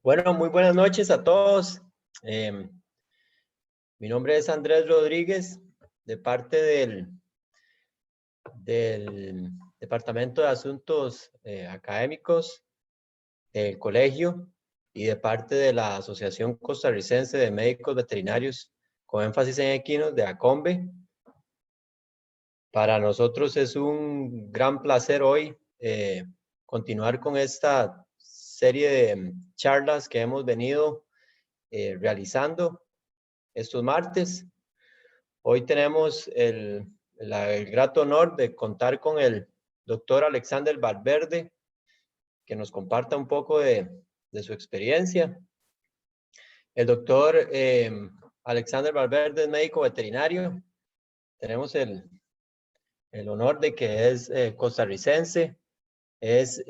Bueno, muy buenas noches a todos. Eh, Mi nombre es Andrés Rodríguez, de parte del Departamento de Asuntos Académicos del Colegio y de parte de la Asociación Costarricense de Médicos Veterinarios con énfasis en equinos de ACOMBE. Para nosotros es un gran placer hoy continuar con esta serie de charlas que hemos venido realizando estos martes. Hoy tenemos el grato honor de contar con el doctor Alexander Valverde, que nos comparta un poco de su experiencia. El doctor Alexander Valverde es médico veterinario. Tenemos el honor de que es costarricense, es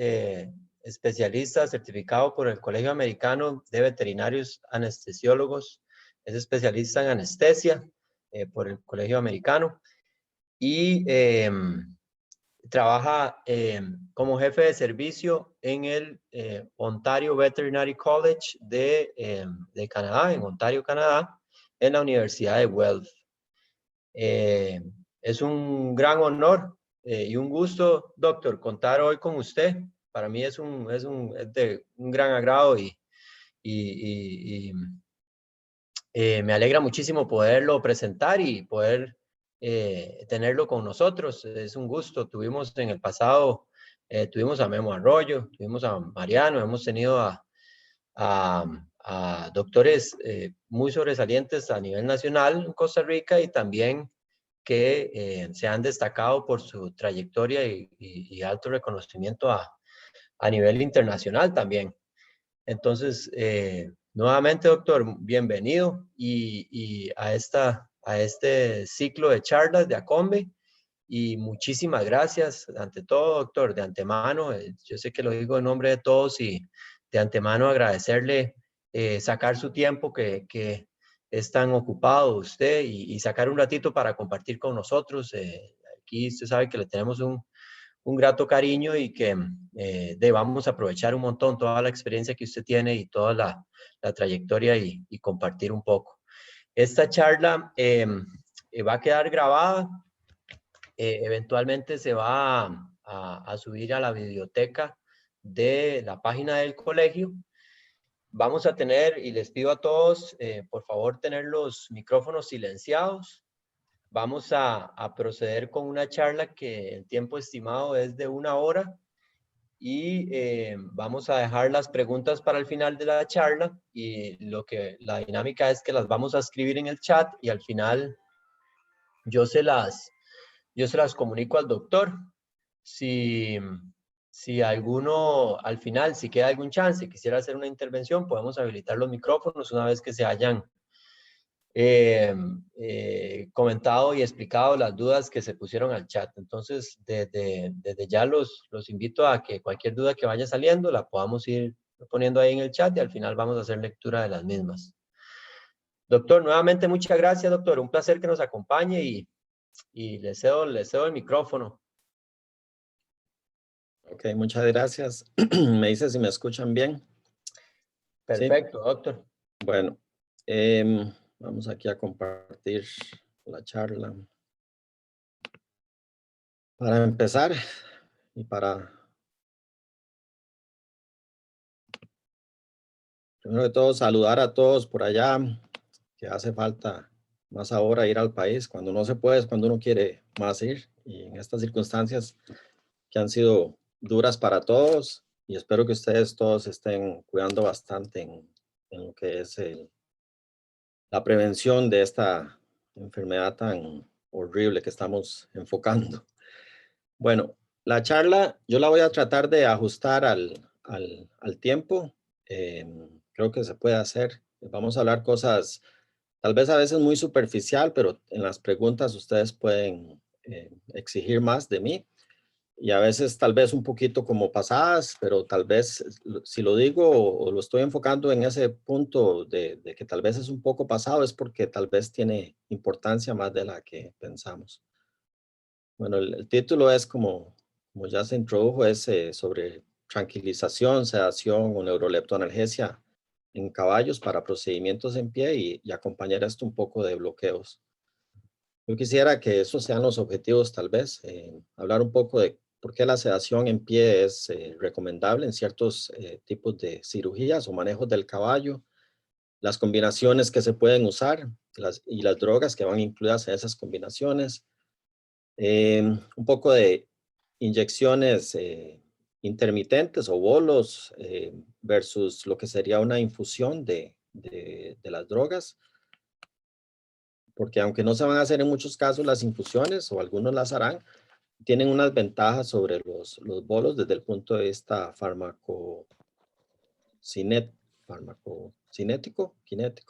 especialista certificado por el Colegio Americano de Veterinarios Anestesiólogos, es especialista en anestesia por el Colegio Americano y trabaja como jefe de servicio en el Ontario Veterinary College de Canadá, en Ontario, Canadá, en la Universidad de Guelph. Es un gran honor y un gusto, doctor, contar hoy con usted. Para mí es de un gran agrado y me alegra muchísimo poderlo presentar y poder tenerlo con nosotros. Es un gusto. Tuvimos en el pasado, tuvimos a Memo Arroyo, tuvimos a Mariano, hemos tenido a doctores muy sobresalientes a nivel nacional en Costa Rica y también que se han destacado por su trayectoria y alto reconocimiento a nivel internacional también. Entonces, nuevamente, doctor, bienvenido y a este ciclo de charlas de ACOMBE y muchísimas gracias ante todo, doctor, de antemano. Yo sé que lo digo en nombre de todos y de antemano agradecerle sacar su tiempo que es tan ocupado usted y sacar un ratito para compartir con nosotros. Aquí usted sabe que le tenemos un grato cariño y que debamos aprovechar un montón toda la experiencia que usted tiene y toda la trayectoria y compartir un poco. Esta charla va a quedar grabada, eventualmente se va a subir a la biblioteca de la página del colegio. Vamos a tener, y les pido a todos, por favor, tener los micrófonos silenciados. Vamos a proceder con una charla que el tiempo estimado es de 1 hora y vamos a dejar las preguntas para el final de la charla y la dinámica es que las vamos a escribir en el chat y al final yo se las comunico al doctor. Si alguno al final, si queda algún chance, quisiera hacer una intervención, podemos habilitar los micrófonos una vez que se hayan comentado y explicado las dudas que se pusieron al chat. Entonces, desde ya los invito a que cualquier duda que vaya saliendo la podamos ir poniendo ahí en el chat y al final vamos a hacer lectura de las mismas. Doctor, nuevamente muchas gracias, doctor. Un placer que nos acompañe y le cedo el micrófono. Ok, muchas gracias. Me dice si me escuchan bien. Perfecto, ¿sí? Doctor. Bueno, vamos aquí a compartir la charla. Para empezar y primero de todo saludar a todos por allá, que hace falta más ahora ir al país. Cuando no se puede es cuando uno quiere más ir, y en estas circunstancias que han sido duras para todos, y espero que ustedes todos estén cuidando bastante en lo que es la prevención de esta enfermedad tan horrible que estamos enfocando. Bueno, la charla yo la voy a tratar de ajustar al tiempo. Creo que se puede hacer. Vamos a hablar cosas tal vez a veces muy superficial, pero en las preguntas ustedes pueden exigir más de mí. Y a veces tal vez un poquito como pasadas, pero tal vez si lo digo o lo estoy enfocando en ese punto de que tal vez es un poco pasado, es porque tal vez tiene importancia más de la que pensamos. Bueno, el título es como ya se introdujo, es sobre tranquilización, sedación o neuroleptoanalgesia en caballos para procedimientos en pie y acompañar esto un poco de bloqueos. Yo quisiera que esos sean los objetivos, tal vez, hablar un poco de por qué la sedación en pie es recomendable en ciertos tipos de cirugías o manejos del caballo, las combinaciones que se pueden usar y las drogas que van incluidas en esas combinaciones, un poco de inyecciones intermitentes o bolos versus lo que sería una infusión de las drogas, porque aunque no se van a hacer en muchos casos las infusiones, o algunos las harán, tienen unas ventajas sobre los bolos desde el punto de vista kinético,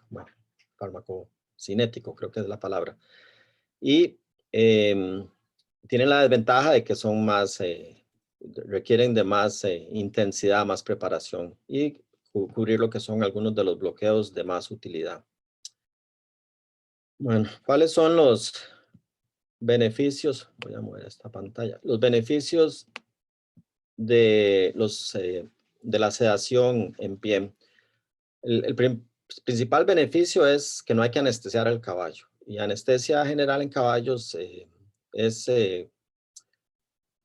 bueno, farmacocinético, creo que es la palabra. Y tienen la desventaja de que son más, requieren de más intensidad, más preparación y cubrir lo que son algunos de los bloqueos de más utilidad. Bueno, ¿cuáles son los beneficios? Voy a mover esta pantalla. Los beneficios de la sedación en pie. El principal beneficio es que no hay que anestesiar al caballo. Y anestesia general en caballos es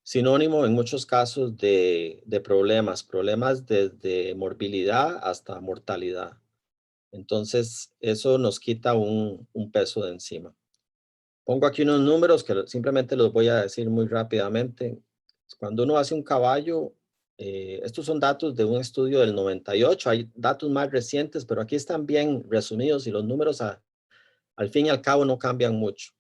sinónimo en muchos casos de problemas desde morbilidad hasta mortalidad. Entonces, eso nos quita un peso de encima. Pongo aquí unos números que simplemente los voy a decir muy rápidamente. Cuando uno hace un caballo, estos son datos de un estudio del 98, hay datos más recientes, pero aquí están bien resumidos y los números al fin y al cabo no cambian mucho.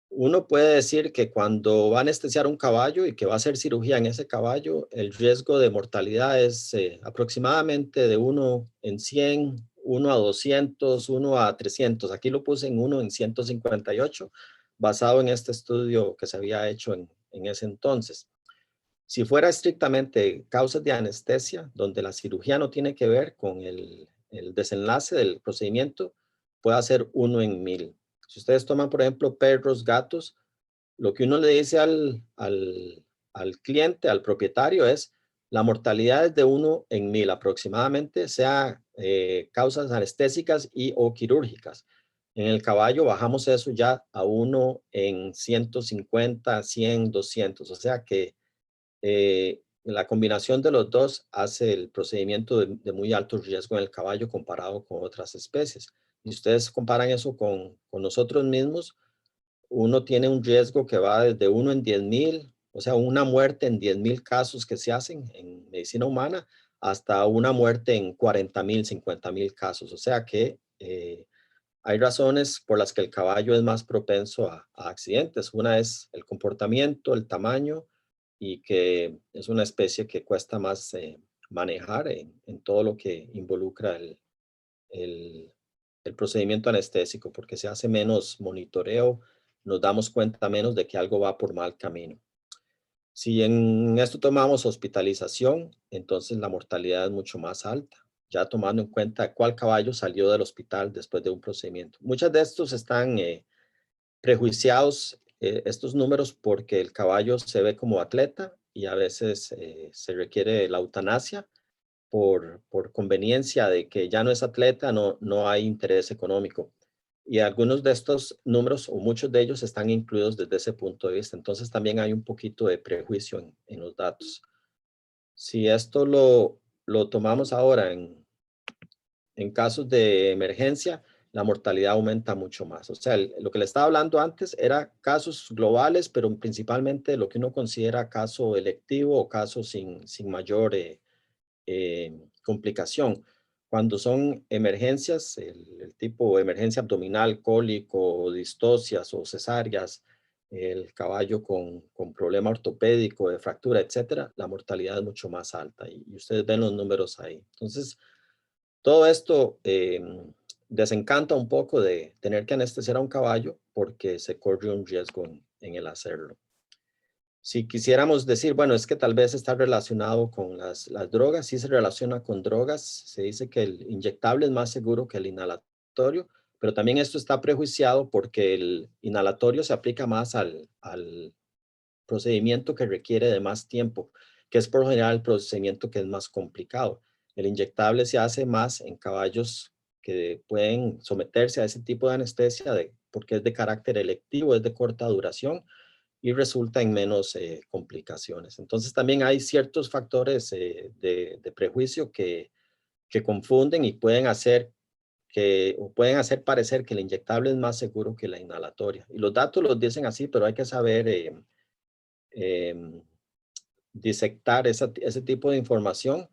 Uno puede decir que cuando va a anestesiar un caballo y que va a hacer cirugía en ese caballo, el riesgo de mortalidad es aproximadamente de 1 en 100, 1 a 200, 1 a 300. Aquí lo puse en 1 en 158, basado en este estudio que se había hecho en ese entonces. Si fuera estrictamente causas de anestesia, donde la cirugía no tiene que ver con el desenlace del procedimiento, puede ser 1 en 1000. Si ustedes toman, por ejemplo, perros, gatos, lo que uno le dice al cliente, al propietario, es la mortalidad es de 1 en 1000 aproximadamente, sea causas anestésicas y o quirúrgicas. En el caballo bajamos eso ya a 1 en 150, 100, 200. O sea que la combinación de los dos hace el procedimiento de muy alto riesgo en el caballo comparado con otras especies. Y ustedes comparan eso con nosotros mismos, uno tiene un riesgo que va desde 1 en 10,000, o sea, una muerte en 10,000 casos que se hacen en medicina humana, hasta una muerte en 40,000, 50,000 casos. O sea que hay razones por las que el caballo es más propenso a accidentes. Una es el comportamiento, el tamaño y que es una especie que cuesta más manejar en todo lo que involucra el, el procedimiento anestésico, porque se hace menos monitoreo, nos damos cuenta menos de que algo va por mal camino. Si en esto tomamos hospitalización, entonces la mortalidad es mucho más alta, ya tomando en cuenta cuál caballo salió del hospital después de un procedimiento. Muchos de estos están prejuiciados, estos números, porque el caballo se ve como atleta y a veces se requiere la eutanasia por conveniencia de que ya no es atleta, no hay interés económico. Y algunos de estos números, o muchos de ellos, están incluidos desde ese punto de vista. Entonces también hay un poquito de prejuicio en los datos. Si esto lo tomamos ahora en casos de emergencia, la mortalidad aumenta mucho más. O sea, lo que le estaba hablando antes era casos globales, pero principalmente lo que uno considera caso electivo o caso sin mayor complicación. Cuando son emergencias, el tipo emergencia abdominal, cólico, distocias o cesáreas, el caballo con problema ortopédico, de fractura, etcétera, la mortalidad es mucho más alta y ustedes ven los números ahí. Entonces, todo esto desencanta un poco de tener que anestesiar a un caballo porque se corre un riesgo en el hacerlo. Si quisiéramos decir, bueno, es que tal vez está relacionado con las drogas, sí se relaciona con drogas, se dice que el inyectable es más seguro que el inhalatorio, pero también esto está prejuiciado porque el inhalatorio se aplica más al procedimiento que requiere de más tiempo. que es por lo general el procedimiento que es más complicado. El inyectable se hace más en caballos que pueden someterse a ese tipo de anestesia porque es de carácter electivo, es de corta duración y resulta en menos complicaciones. Entonces también hay ciertos factores de prejuicio que confunden y pueden hacer parecer que el inyectable es más seguro que la inhalatoria. Y los datos los dicen así, pero hay que saber disectar ese tipo de información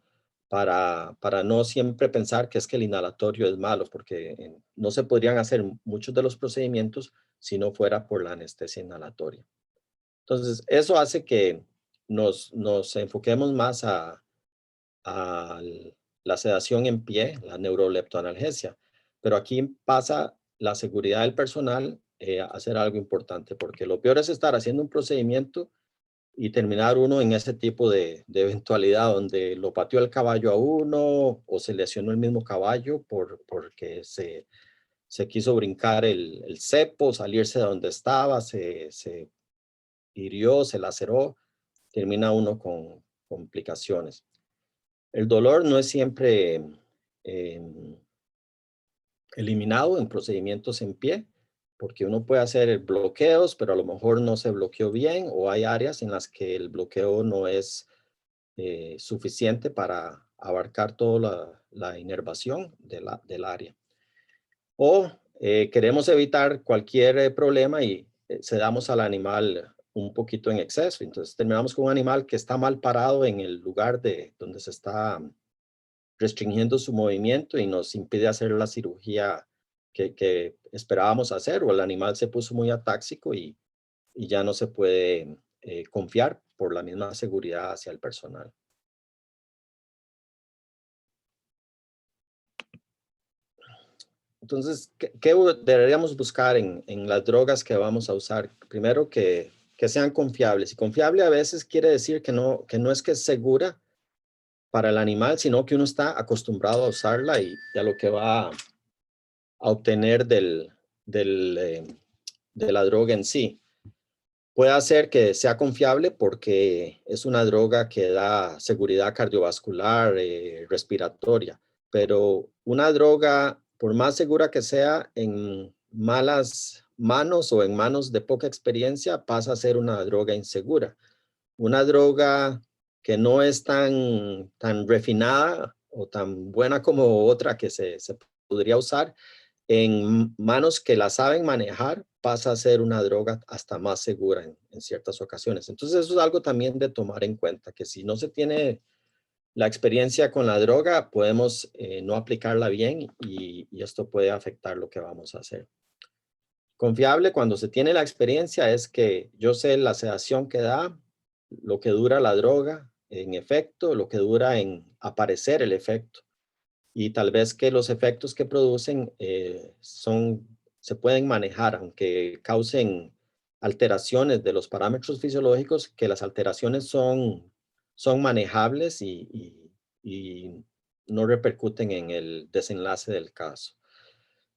para no siempre pensar que es que el inhalatorio es malo, porque no se podrían hacer muchos de los procedimientos si no fuera por la anestesia inhalatoria. Entonces, eso hace que nos enfoquemos más a la sedación en pie, la neuroleptoanalgesia. Pero aquí pasa la seguridad del personal a hacer algo importante, porque lo peor es estar haciendo un procedimiento y terminar uno en ese tipo de eventualidad donde lo pateó el caballo a uno o se lesionó el mismo caballo porque se quiso brincar el cepo, salirse de donde estaba, se hirió, se laceró, termina uno con complicaciones. El dolor no es siempre eliminado en procedimientos en pie, porque uno puede hacer bloqueos, pero a lo mejor no se bloqueó bien, o hay áreas en las que el bloqueo no es suficiente para abarcar toda la inervación del área. O queremos evitar cualquier problema y sedamos al animal un poquito en exceso. Entonces terminamos con un animal que está mal parado en el lugar donde se está restringiendo su movimiento y nos impide hacer la cirugía que esperábamos hacer, o el animal se puso muy atáxico y ya no se puede confiar por la misma seguridad hacia el personal. Entonces, ¿qué deberíamos buscar en las drogas que vamos a usar? Primero, que sean confiables. Y confiable a veces quiere decir que no es que es segura para el animal, sino que uno está acostumbrado a usarla y a lo que va a obtener de la droga en sí. Puede hacer que sea confiable porque es una droga que da seguridad cardiovascular, respiratoria, pero una droga, por más segura que sea, en malas manos o en manos de poca experiencia, pasa a ser una droga insegura. Una droga que no es tan refinada o tan buena como otra que se podría usar, en manos que la saben manejar, pasa a ser una droga hasta más segura en ciertas ocasiones. Entonces, eso es algo también de tomar en cuenta, que si no se tiene la experiencia con la droga, podemos no aplicarla bien y esto puede afectar lo que vamos a hacer. Confiable cuando se tiene la experiencia es que yo sé la sedación que da, lo que dura la droga en efecto, lo que dura en aparecer el efecto, y tal vez que los efectos que producen se pueden manejar, aunque causen alteraciones de los parámetros fisiológicos, que las alteraciones son manejables y no repercuten en el desenlace del caso.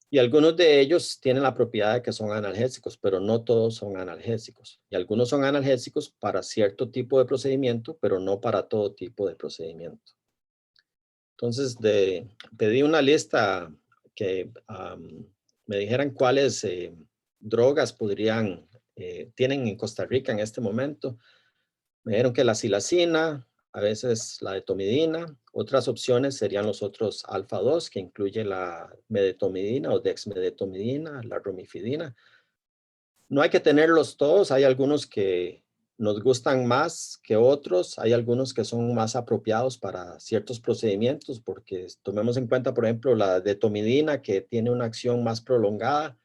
Y algunos de ellos tienen la propiedad de que son analgésicos, pero no todos son analgésicos. Y algunos son analgésicos para cierto tipo de procedimiento, pero no para todo tipo de procedimiento. Entonces, pedí una lista que me dijeran cuáles drogas tienen en Costa Rica en este momento. Me dijeron que la silacina, a veces la etomidina. Otras opciones serían los otros alfa-2, que incluye la medetomidina o dexmedetomidina, la romifidina. No hay que tenerlos todos, hay algunos que nos gustan más que otros, hay algunos que son más apropiados para ciertos procedimientos, porque tomemos en cuenta, por ejemplo, la detomidina, que tiene una acción más prolongada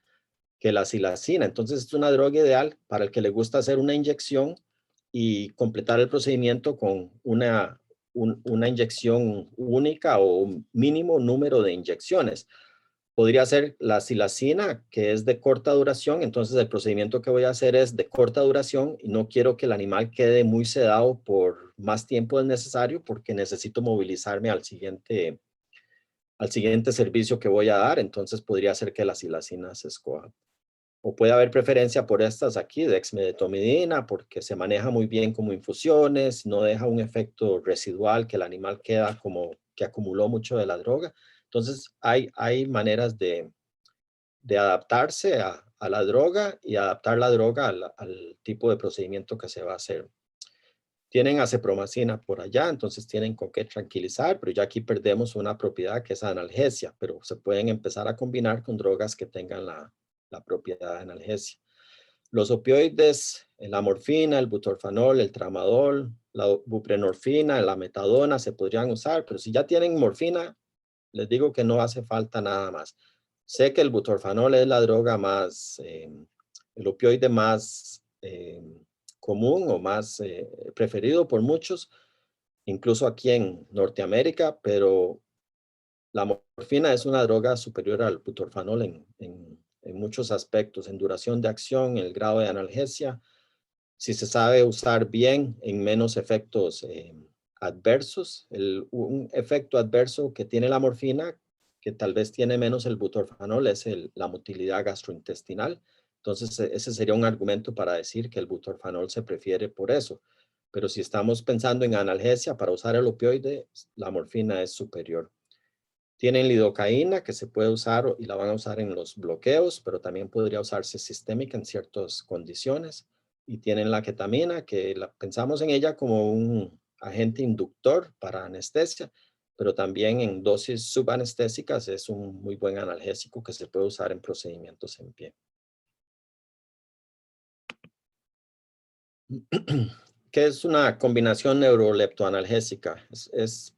que la silacina. Entonces, es una droga ideal para el que le gusta hacer una inyección y completar el procedimiento con una inyección única o un mínimo número de inyecciones. Podría ser la silacina, que es de corta duración. Entonces, el procedimiento que voy a hacer es de corta duración y no quiero que el animal quede muy sedado por más tiempo del necesario, porque necesito movilizarme al siguiente servicio que voy a dar. Entonces, podría ser que la silacina se escoja. o puede haber preferencia por estas aquí, dexmedetomidina, porque se maneja muy bien como infusiones, no deja un efecto residual que el animal queda como que acumuló mucho de la droga. Entonces, hay maneras de adaptarse a la droga y adaptar la droga al tipo de procedimiento que se va a hacer. Tienen acepromacina por allá, entonces tienen con qué tranquilizar, pero ya aquí perdemos una propiedad que es analgesia, pero se pueden empezar a combinar con drogas que tengan la propiedad de analgesia. Los opioides, la morfina, el butorfanol, el tramadol, la buprenorfina, la metadona se podrían usar, pero si ya tienen morfina, les digo que no hace falta nada más. Sé que el butorfanol es la droga más, el opioide más común o más preferido por muchos, incluso aquí en Norteamérica, pero la morfina es una droga superior al butorfanol en muchos aspectos, en duración de acción, el grado de analgesia, si se sabe usar bien en menos efectos adversos. Un efecto adverso que tiene la morfina, que tal vez tiene menos el butorfanol, es la motilidad gastrointestinal. Entonces, ese sería un argumento para decir que el butorfanol se prefiere por eso. Pero si estamos pensando en analgesia para usar el opioide, la morfina es superior. Tienen lidocaína que se puede usar y la van a usar en los bloqueos, pero también podría usarse sistémica en ciertas condiciones. Y tienen la ketamina, que pensamos en ella como un agente inductor para anestesia, pero también en dosis subanestésicas es un muy buen analgésico que se puede usar en procedimientos en pie. ¿Qué es una combinación neuroleptoanalgésica? Es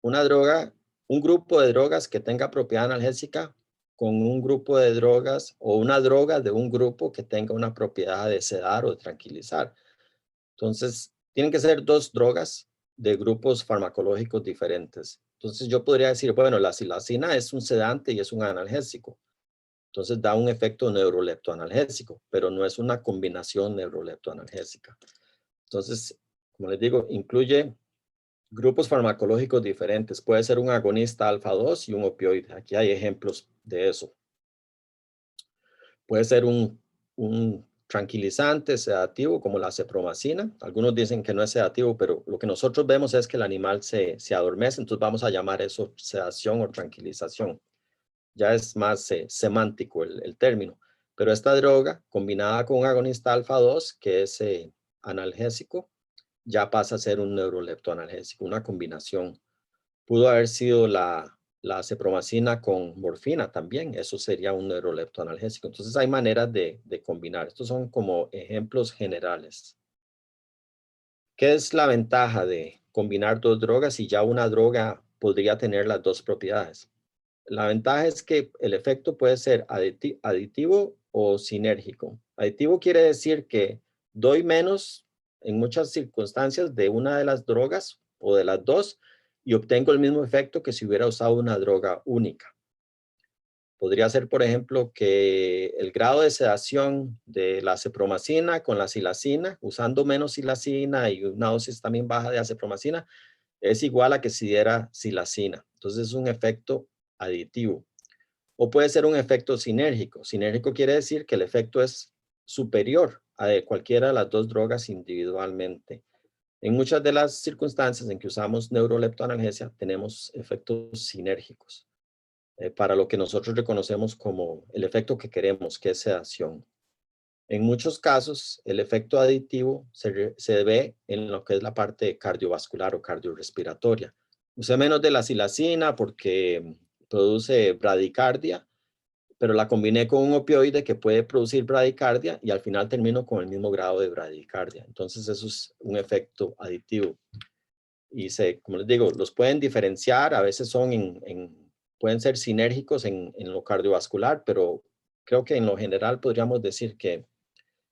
una droga, un grupo de drogas que tenga propiedad analgésica con un grupo de drogas o una droga de un grupo que tenga una propiedad de sedar o de tranquilizar. Entonces, tienen que ser dos drogas de grupos farmacológicos diferentes. Entonces, yo podría decir, bueno, la silacina es un sedante y es un analgésico. Entonces, da un efecto neuroleptoanalgésico, pero no es una combinación neuroleptoanalgésica. Entonces, como les digo, incluye grupos farmacológicos diferentes. Puede ser un agonista alfa 2 y un opioide. Aquí hay ejemplos de eso. Puede ser un tranquilizante sedativo como la acepromacina. Algunos dicen que no es sedativo, pero lo que nosotros vemos es que el animal se adormece, entonces vamos a llamar eso sedación o tranquilización. Ya es más semántico el término. Pero esta droga, combinada con un agonista alfa 2, que es analgésico, ya pasa a ser un neuroleptoanalgésico, una combinación. Pudo haber sido la acepromacina con morfina también, eso sería un neuroleptoanalgésico. Entonces hay maneras de combinar. Estos son como ejemplos generales. ¿Qué es la ventaja de combinar dos drogas y ya una droga podría tener las dos propiedades? La ventaja es que el efecto puede ser aditivo o sinérgico. Aditivo quiere decir que doy menos en muchas circunstancias de una de las drogas o de las dos y obtengo el mismo efecto que si hubiera usado una droga única. Podría ser, por ejemplo, que el grado de sedación de la acepromacina con la silacina, usando menos silacina y una dosis también baja de acepromacina, es igual a que si diera silacina. Entonces es un efecto aditivo. O puede ser un efecto sinérgico. Sinérgico quiere decir que el efecto es superior a de cualquiera de las dos drogas individualmente. En muchas de las circunstancias en que usamos neuroleptoanalgesia tenemos efectos sinérgicos para lo que nosotros reconocemos como el efecto que queremos, que es sedación. En muchos casos, el efecto aditivo se ve en lo que es la parte cardiovascular o cardiorrespiratoria. Usé menos de la silacina porque produce bradicardia, pero la combiné con un opioide que puede producir bradicardia y al final termino con el mismo grado de bradicardia. Entonces eso es un efecto aditivo. Y como les digo, los pueden diferenciar, a veces pueden ser sinérgicos en lo cardiovascular, pero creo que en lo general podríamos decir que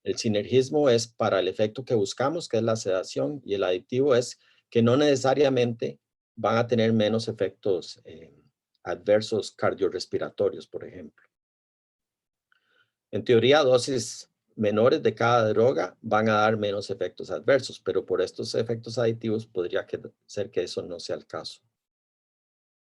el sinergismo es para el efecto que buscamos, que es la sedación, y el aditivo es que no necesariamente van a tener menos efectos adversos cardiorrespiratorios, por ejemplo. En teoría, dosis menores de cada droga van a dar menos efectos adversos, pero por estos efectos aditivos podría ser que eso no sea el caso.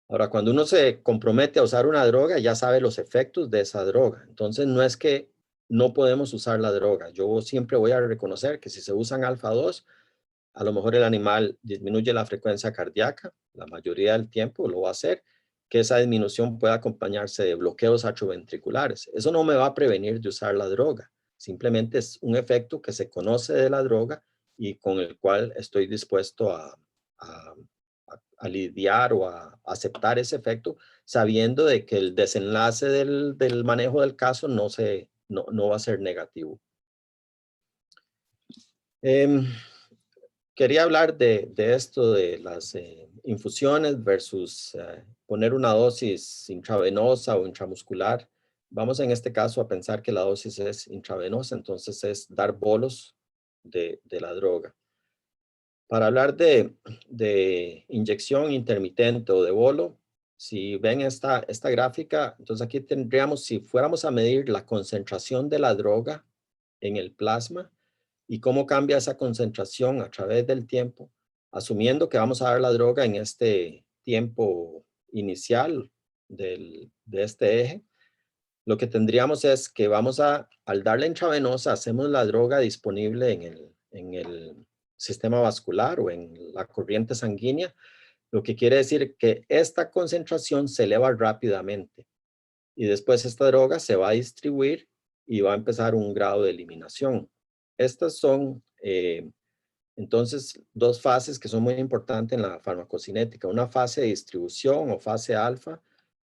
Ahora, cuando uno se compromete a usar una droga, ya sabe los efectos de esa droga. Entonces, no es que no podemos usar la droga. Yo siempre voy a reconocer que si se usan alfa-2, a lo mejor el animal disminuye la frecuencia cardíaca, la mayoría del tiempo lo va a hacer, que esa disminución pueda acompañarse de bloqueos atrioventriculares. Eso no me va a prevenir de usar la droga, simplemente es un efecto que se conoce de la droga y con el cual estoy dispuesto a lidiar o a aceptar ese efecto, sabiendo de que el desenlace del manejo del caso no va a ser negativo. Quería hablar de esto, de las infusiones versus poner una dosis intravenosa o intramuscular. Vamos en este caso a pensar que la dosis es intravenosa, entonces es dar bolos de la droga. Para hablar de inyección intermitente o de bolo, si ven esta gráfica, entonces aquí tendríamos, si fuéramos a medir la concentración de la droga en el plasma y cómo cambia esa concentración a través del tiempo, asumiendo que vamos a dar la droga en este tiempo inicial de este eje, lo que tendríamos es que al darle intravenosa, hacemos la droga disponible en el sistema vascular o en la corriente sanguínea, lo que quiere decir que esta concentración se eleva rápidamente y después esta droga se va a distribuir y va a empezar un grado de eliminación. Estas son entonces dos fases que son muy importantes en la farmacocinética, una fase de distribución o fase alfa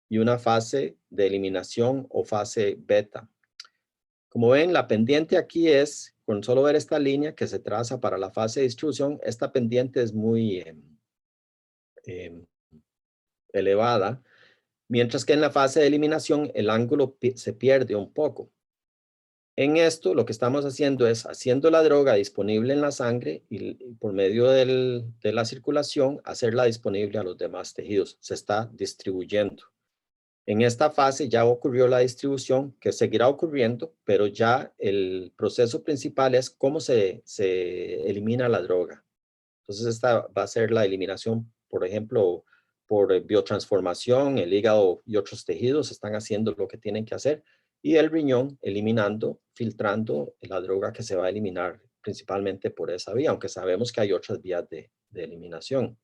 y una fase de eliminación o fase beta. Como ven, la pendiente aquí es, con solo ver esta línea que se traza para la fase de distribución, esta pendiente es muy elevada, mientras que en la fase de eliminación el ángulo se pierde un poco. En esto lo que estamos haciendo es haciendo la droga disponible en la sangre y por medio de la circulación hacerla disponible a los demás tejidos. Se está distribuyendo. En esta fase ya ocurrió la distribución, que seguirá ocurriendo, pero ya el proceso principal es cómo se elimina la droga. Entonces esta va a ser la eliminación, por ejemplo, por biotransformación, el hígado y otros tejidos están haciendo lo que tienen que hacer, y el riñón eliminando, filtrando la droga que se va a eliminar principalmente por esa vía, aunque sabemos que hay otras vías de eliminación.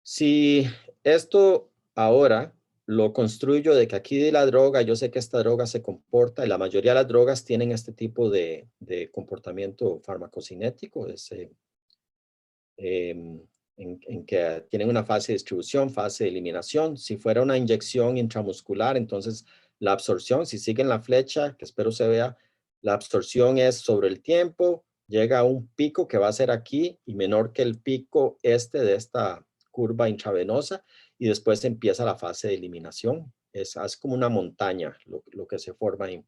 Si esto ahora lo construyo de que aquí de la droga, yo sé que esta droga se comporta, y la mayoría de las drogas tienen este tipo de comportamiento farmacocinético, en que tienen una fase de distribución, fase de eliminación. Si fuera una inyección intramuscular, entonces la absorción, si siguen la flecha, que espero se vea, la absorción es sobre el tiempo, llega a un pico que va a ser aquí y menor que el pico de esta curva intravenosa, y después empieza la fase de eliminación. Es como una montaña lo que se forma ahí.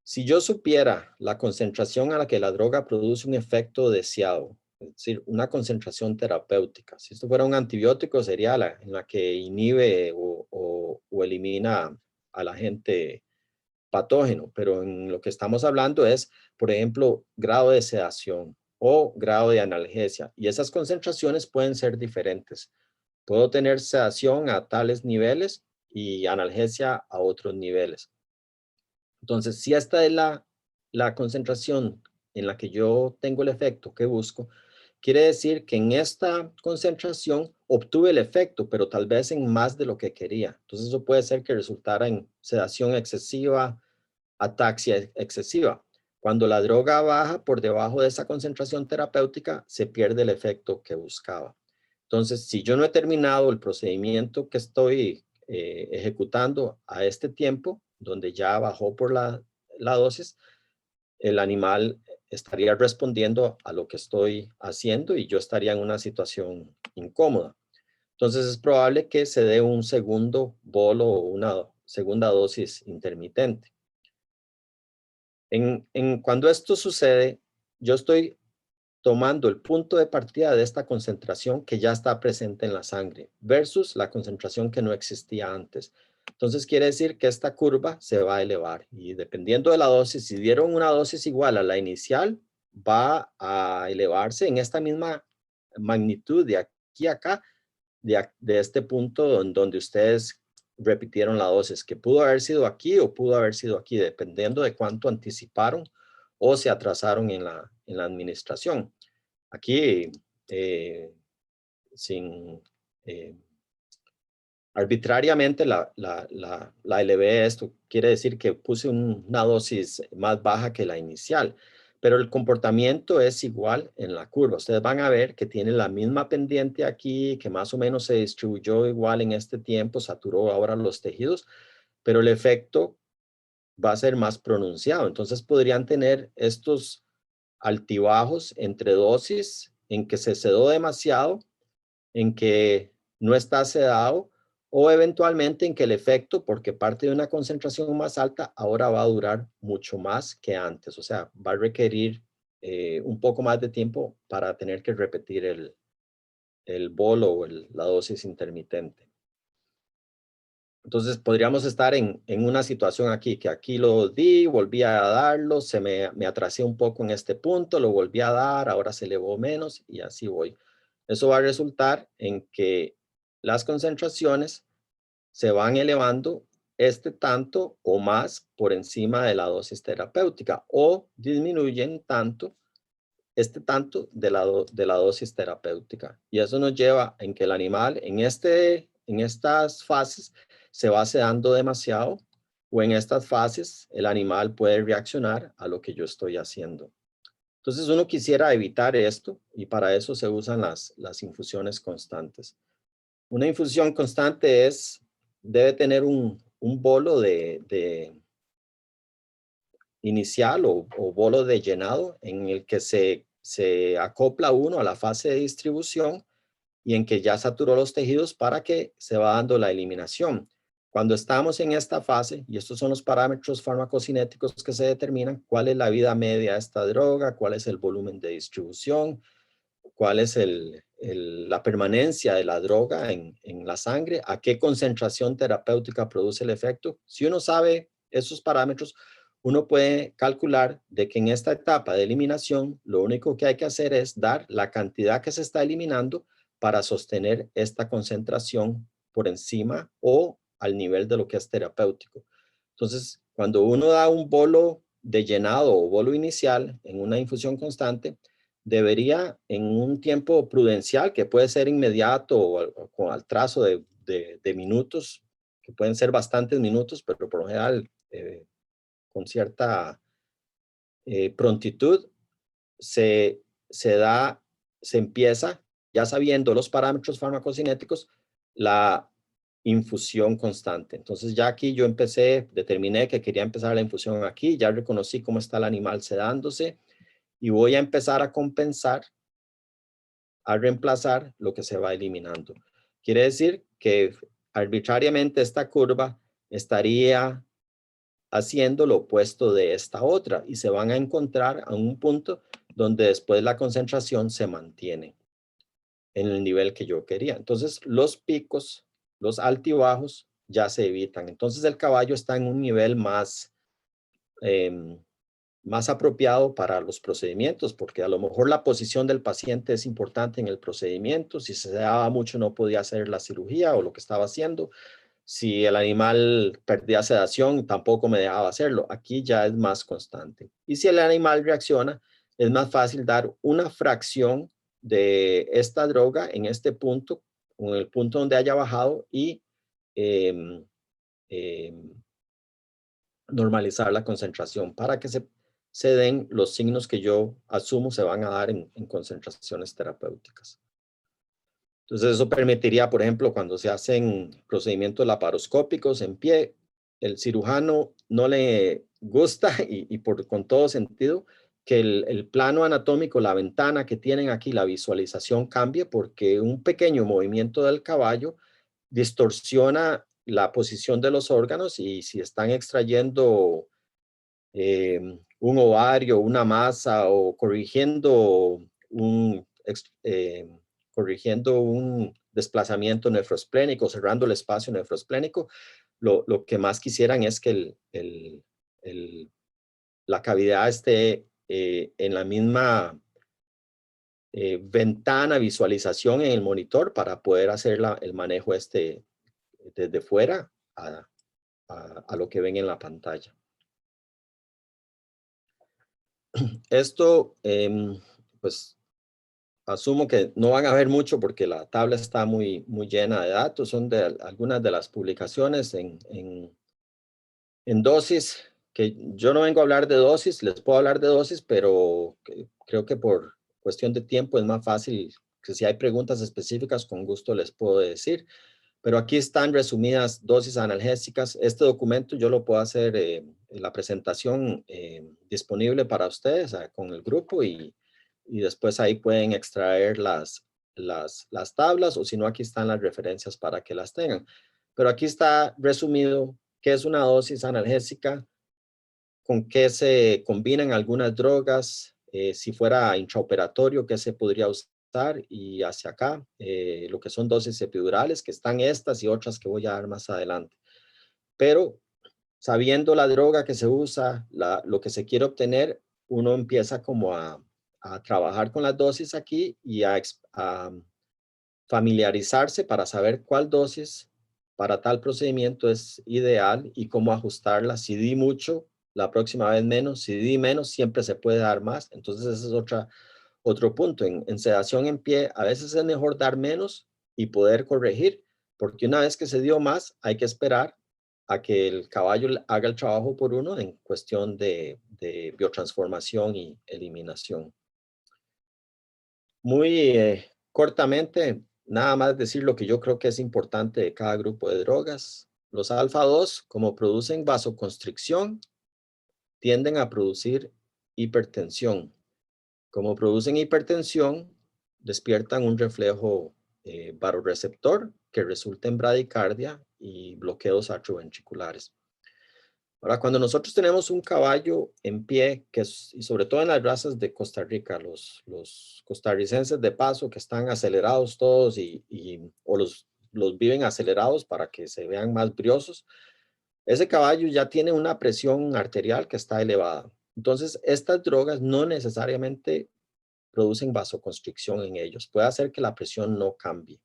Si yo supiera la concentración a la que la droga produce un efecto deseado, es decir, una concentración terapéutica, si esto fuera un antibiótico sería en la que inhibe o elimina al agente patógeno, pero en lo que estamos hablando es, por ejemplo, grado de sedación o grado de analgesia, y esas concentraciones pueden ser diferentes. Puedo tener sedación a tales niveles y analgesia a otros niveles. Entonces, si esta es la concentración en la que yo tengo el efecto que busco, quiere decir que en esta concentración obtuve el efecto, pero tal vez en más de lo que quería. Entonces, eso puede ser que resultara en sedación excesiva, ataxia excesiva. Cuando la droga baja por debajo de esa concentración terapéutica, se pierde el efecto que buscaba. Entonces, si yo no he terminado el procedimiento que estoy ejecutando a este tiempo, donde ya bajó por la dosis, el animal estaría respondiendo a lo que estoy haciendo y yo estaría en una situación incómoda. Entonces es probable que se dé un segundo bolo o una segunda dosis intermitente. Cuando esto sucede, yo estoy tomando el punto de partida de esta concentración que ya está presente en la sangre versus la concentración que no existía antes. Entonces quiere decir que esta curva se va a elevar y dependiendo de la dosis, si dieron una dosis igual a la inicial, va a elevarse en esta misma magnitud de aquí a acá, de este punto donde ustedes repitieron la dosis, que pudo haber sido aquí o pudo haber sido aquí, dependiendo de cuánto anticiparon o se atrasaron en la administración. Aquí, sin arbitrariamente la elevé esto, quiere decir que puse una dosis más baja que la inicial, pero el comportamiento es igual en la curva. Ustedes van a ver que tiene la misma pendiente aquí, que más o menos se distribuyó igual en este tiempo, saturó ahora los tejidos, pero el efecto va a ser más pronunciado. Entonces podrían tener estos altibajos entre dosis en que se sedó demasiado, en que no está sedado, o eventualmente en que el efecto, porque parte de una concentración más alta, ahora va a durar mucho más que antes. O sea, va a requerir un poco más de tiempo para tener que repetir el bolo o la dosis intermitente. Entonces podríamos estar en una situación aquí, que aquí lo di, volví a darlo, me atrasé un poco en este punto, lo volví a dar, ahora se elevó menos y así voy. Eso va a resultar en que las concentraciones se van elevando tanto o más por encima de la dosis terapéutica o disminuyen tanto tanto de la dosis terapéutica. Y eso nos lleva en que el animal en estas fases se va sedando demasiado, o en estas fases el animal puede reaccionar a lo que yo estoy haciendo. Entonces uno quisiera evitar esto y para eso se usan las infusiones constantes. Una infusión constante debe tener un bolo de inicial o bolo de llenado en el que se acopla uno a la fase de distribución y en que ya saturó los tejidos para que se va dando la eliminación. Cuando estamos en esta fase, y estos son los parámetros farmacocinéticos que se determinan, cuál es la vida media de esta droga, cuál es el volumen de distribución, cuál es la permanencia de la droga en la sangre, a qué concentración terapéutica produce el efecto. Si uno sabe esos parámetros, uno puede calcular de que en esta etapa de eliminación, lo único que hay que hacer es dar la cantidad que se está eliminando para sostener esta concentración por encima o al nivel de lo que es terapéutico. Entonces, cuando uno da un bolo de llenado o bolo inicial en una infusión constante, debería en un tiempo prudencial, que puede ser inmediato o con al trazo de minutos, que pueden ser bastantes minutos, pero por lo general con cierta prontitud, se empieza, ya sabiendo los parámetros farmacocinéticos, la infusión constante. Entonces ya aquí yo determiné que quería empezar la infusión aquí, ya reconocí cómo está el animal sedándose y voy a empezar a compensar, a reemplazar lo que se va eliminando. Quiere decir que arbitrariamente esta curva estaría haciendo lo opuesto de esta otra y se van a encontrar a un punto donde después la concentración se mantiene en el nivel que yo quería. Entonces los picos, los altibajos ya se evitan. Entonces el caballo está en un nivel más apropiado para los procedimientos, porque a lo mejor la posición del paciente es importante en el procedimiento. Si se daba mucho no podía hacer la cirugía o lo que estaba haciendo. Si el animal perdía sedación, tampoco me dejaba hacerlo. Aquí ya es más constante. Y si el animal reacciona, es más fácil dar una fracción de esta droga en este punto, o en el punto donde haya bajado y normalizar la concentración para que se den los signos que yo asumo se van a dar en concentraciones terapéuticas. Entonces eso permitiría, por ejemplo, cuando se hacen procedimientos laparoscópicos en pie, el cirujano no le gusta y con todo sentido que el plano anatómico, la ventana que tienen aquí, la visualización cambie porque un pequeño movimiento del caballo distorsiona la posición de los órganos y si están extrayendo un ovario, una masa o corrigiendo un desplazamiento nefroesplénico, cerrando el espacio nefroesplénico, lo que más quisieran es que la cavidad esté en la misma ventana, visualización en el monitor para poder hacer el manejo desde fuera a lo que ven en la pantalla. Esto, pues, asumo que no van a ver mucho porque la tabla está muy llena de datos. Son de algunas de las publicaciones en dosis, que yo no vengo a hablar de dosis, les puedo hablar de dosis, pero creo que por cuestión de tiempo es más fácil que si hay preguntas específicas, con gusto les puedo decir. Pero aquí están resumidas dosis analgésicas. Este documento yo lo puedo hacer, la presentación disponible para ustedes con el grupo y después ahí pueden extraer las tablas, o si no, aquí están las referencias para que las tengan. Pero aquí está resumido qué es una dosis analgésica, con qué se combinan algunas drogas, si fuera intraoperatorio, qué se podría usar, y hacia acá, lo que son dosis epidurales, que están estas y otras que voy a dar más adelante. Pero sabiendo la droga que se usa, lo que se quiere obtener, uno empieza como a trabajar con las dosis aquí y a familiarizarse para saber cuál dosis para tal procedimiento es ideal y cómo ajustarla. Si di mucho, la próxima vez menos. Si di menos, siempre se puede dar más. Entonces ese es otro punto. En sedación en pie, a veces es mejor dar menos y poder corregir, porque una vez que se dio más, hay que esperar a que el caballo haga el trabajo por uno en cuestión de biotransformación y eliminación. Muy cortamente, nada más decir lo que yo creo que es importante de cada grupo de drogas. Los alfa-2, como producen vasoconstricción, tienden a producir hipertensión. Como producen hipertensión, despiertan un reflejo vasoreceptor que resulta en bradicardia y bloqueos atrioventriculares. Ahora, cuando nosotros tenemos un caballo en pie, y sobre todo en las razas de Costa Rica, los costarricenses de paso que están acelerados todos o los viven acelerados para que se vean más briosos, ese caballo ya tiene una presión arterial que está elevada. Entonces, estas drogas no necesariamente producen vasoconstricción en ellos. Puede hacer que la presión no cambie.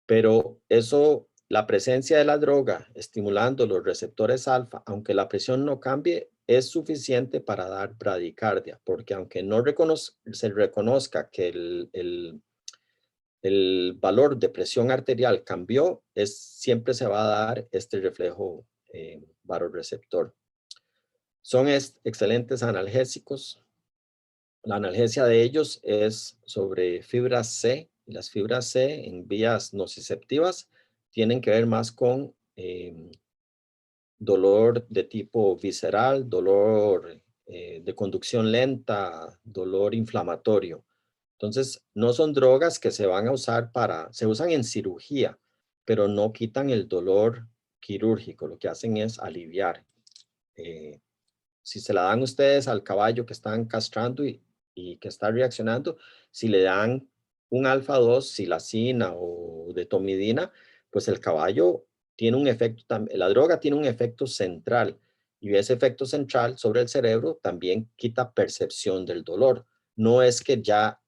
Pero eso, la presencia de la droga estimulando los receptores alfa, aunque la presión no cambie, es suficiente para dar bradicardia, porque aunque no se reconozca que el valor de presión arterial cambió, siempre se va a dar este reflejo vasoreceptor. Son excelentes analgésicos. La analgesia de ellos es sobre fibras C, y las fibras C en vías nociceptivas tienen que ver más con dolor de tipo visceral, dolor de conducción lenta, dolor inflamatorio. Entonces, no son drogas que se van a usar se usan en cirugía, pero no quitan el dolor quirúrgico. Lo que hacen es aliviar. Si se la dan ustedes al caballo que están castrando y que está reaccionando, si le dan un alfa-2, silacina o detomidina, pues el caballo tiene un efecto, la droga tiene un efecto central, y ese efecto central sobre el cerebro también quita percepción del dolor. No es que ya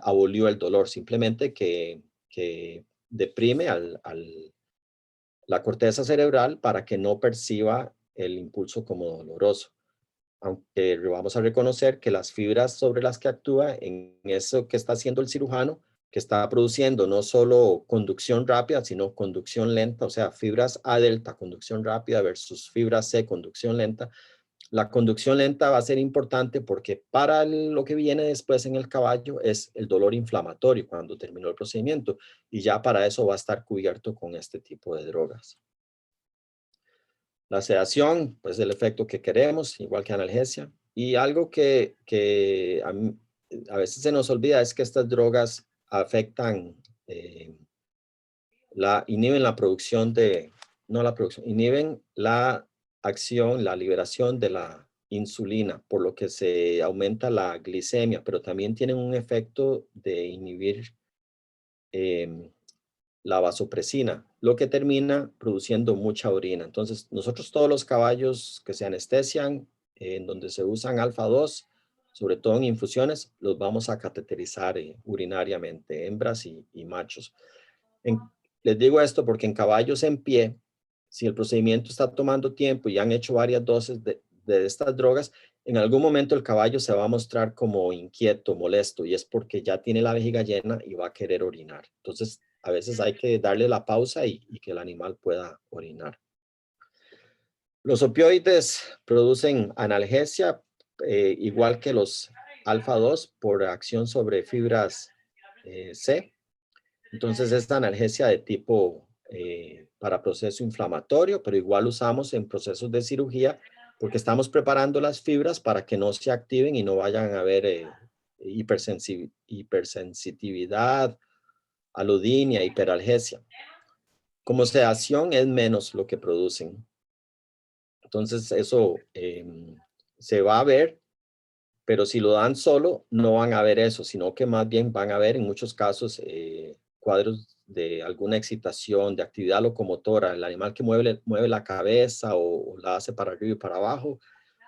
abolió el dolor, simplemente que deprime la corteza cerebral para que no perciba el impulso como doloroso. Aunque vamos a reconocer que las fibras sobre las que actúa en eso que está haciendo el cirujano, que está produciendo no solo conducción rápida, sino conducción lenta, o sea, fibras A delta, conducción rápida versus fibras C, conducción lenta. La conducción lenta va a ser importante porque para lo que viene después en el caballo es el dolor inflamatorio cuando terminó el procedimiento, y ya para eso va a estar cubierto con este tipo de drogas. La sedación, pues el efecto que queremos, igual que analgesia. Y algo que a veces se nos olvida es que estas drogas afectan, inhiben la producción inhiben la acción, la liberación de la insulina, por lo que se aumenta la glicemia, pero también tienen un efecto de inhibir la vasopresina, lo que termina produciendo mucha orina. Entonces, nosotros todos los caballos que se anestesian, en donde se usan alfa-2, sobre todo en infusiones, los vamos a cateterizar urinariamente, hembras y machos. Les digo esto porque en caballos en pie si el procedimiento está tomando tiempo y han hecho varias dosis de estas drogas, en algún momento el caballo se va a mostrar como inquieto, molesto, y es porque ya tiene la vejiga llena y va a querer orinar. Entonces, a veces hay que darle la pausa y que el animal pueda orinar. Los opioides producen analgesia, igual que los alfa-2, por acción sobre fibras C. Entonces, esta analgesia de tipo para proceso inflamatorio, pero igual usamos en procesos de cirugía porque estamos preparando las fibras para que no se activen y no vayan a haber hipersensitividad, alodinia, hiperalgesia. Como sedación es menos lo que producen. Entonces, eso se va a ver, pero si lo dan solo, no van a ver eso, sino que más bien van a ver en muchos casos cuadros de alguna excitación, de actividad locomotora, el animal que mueve la cabeza o la hace para arriba y para abajo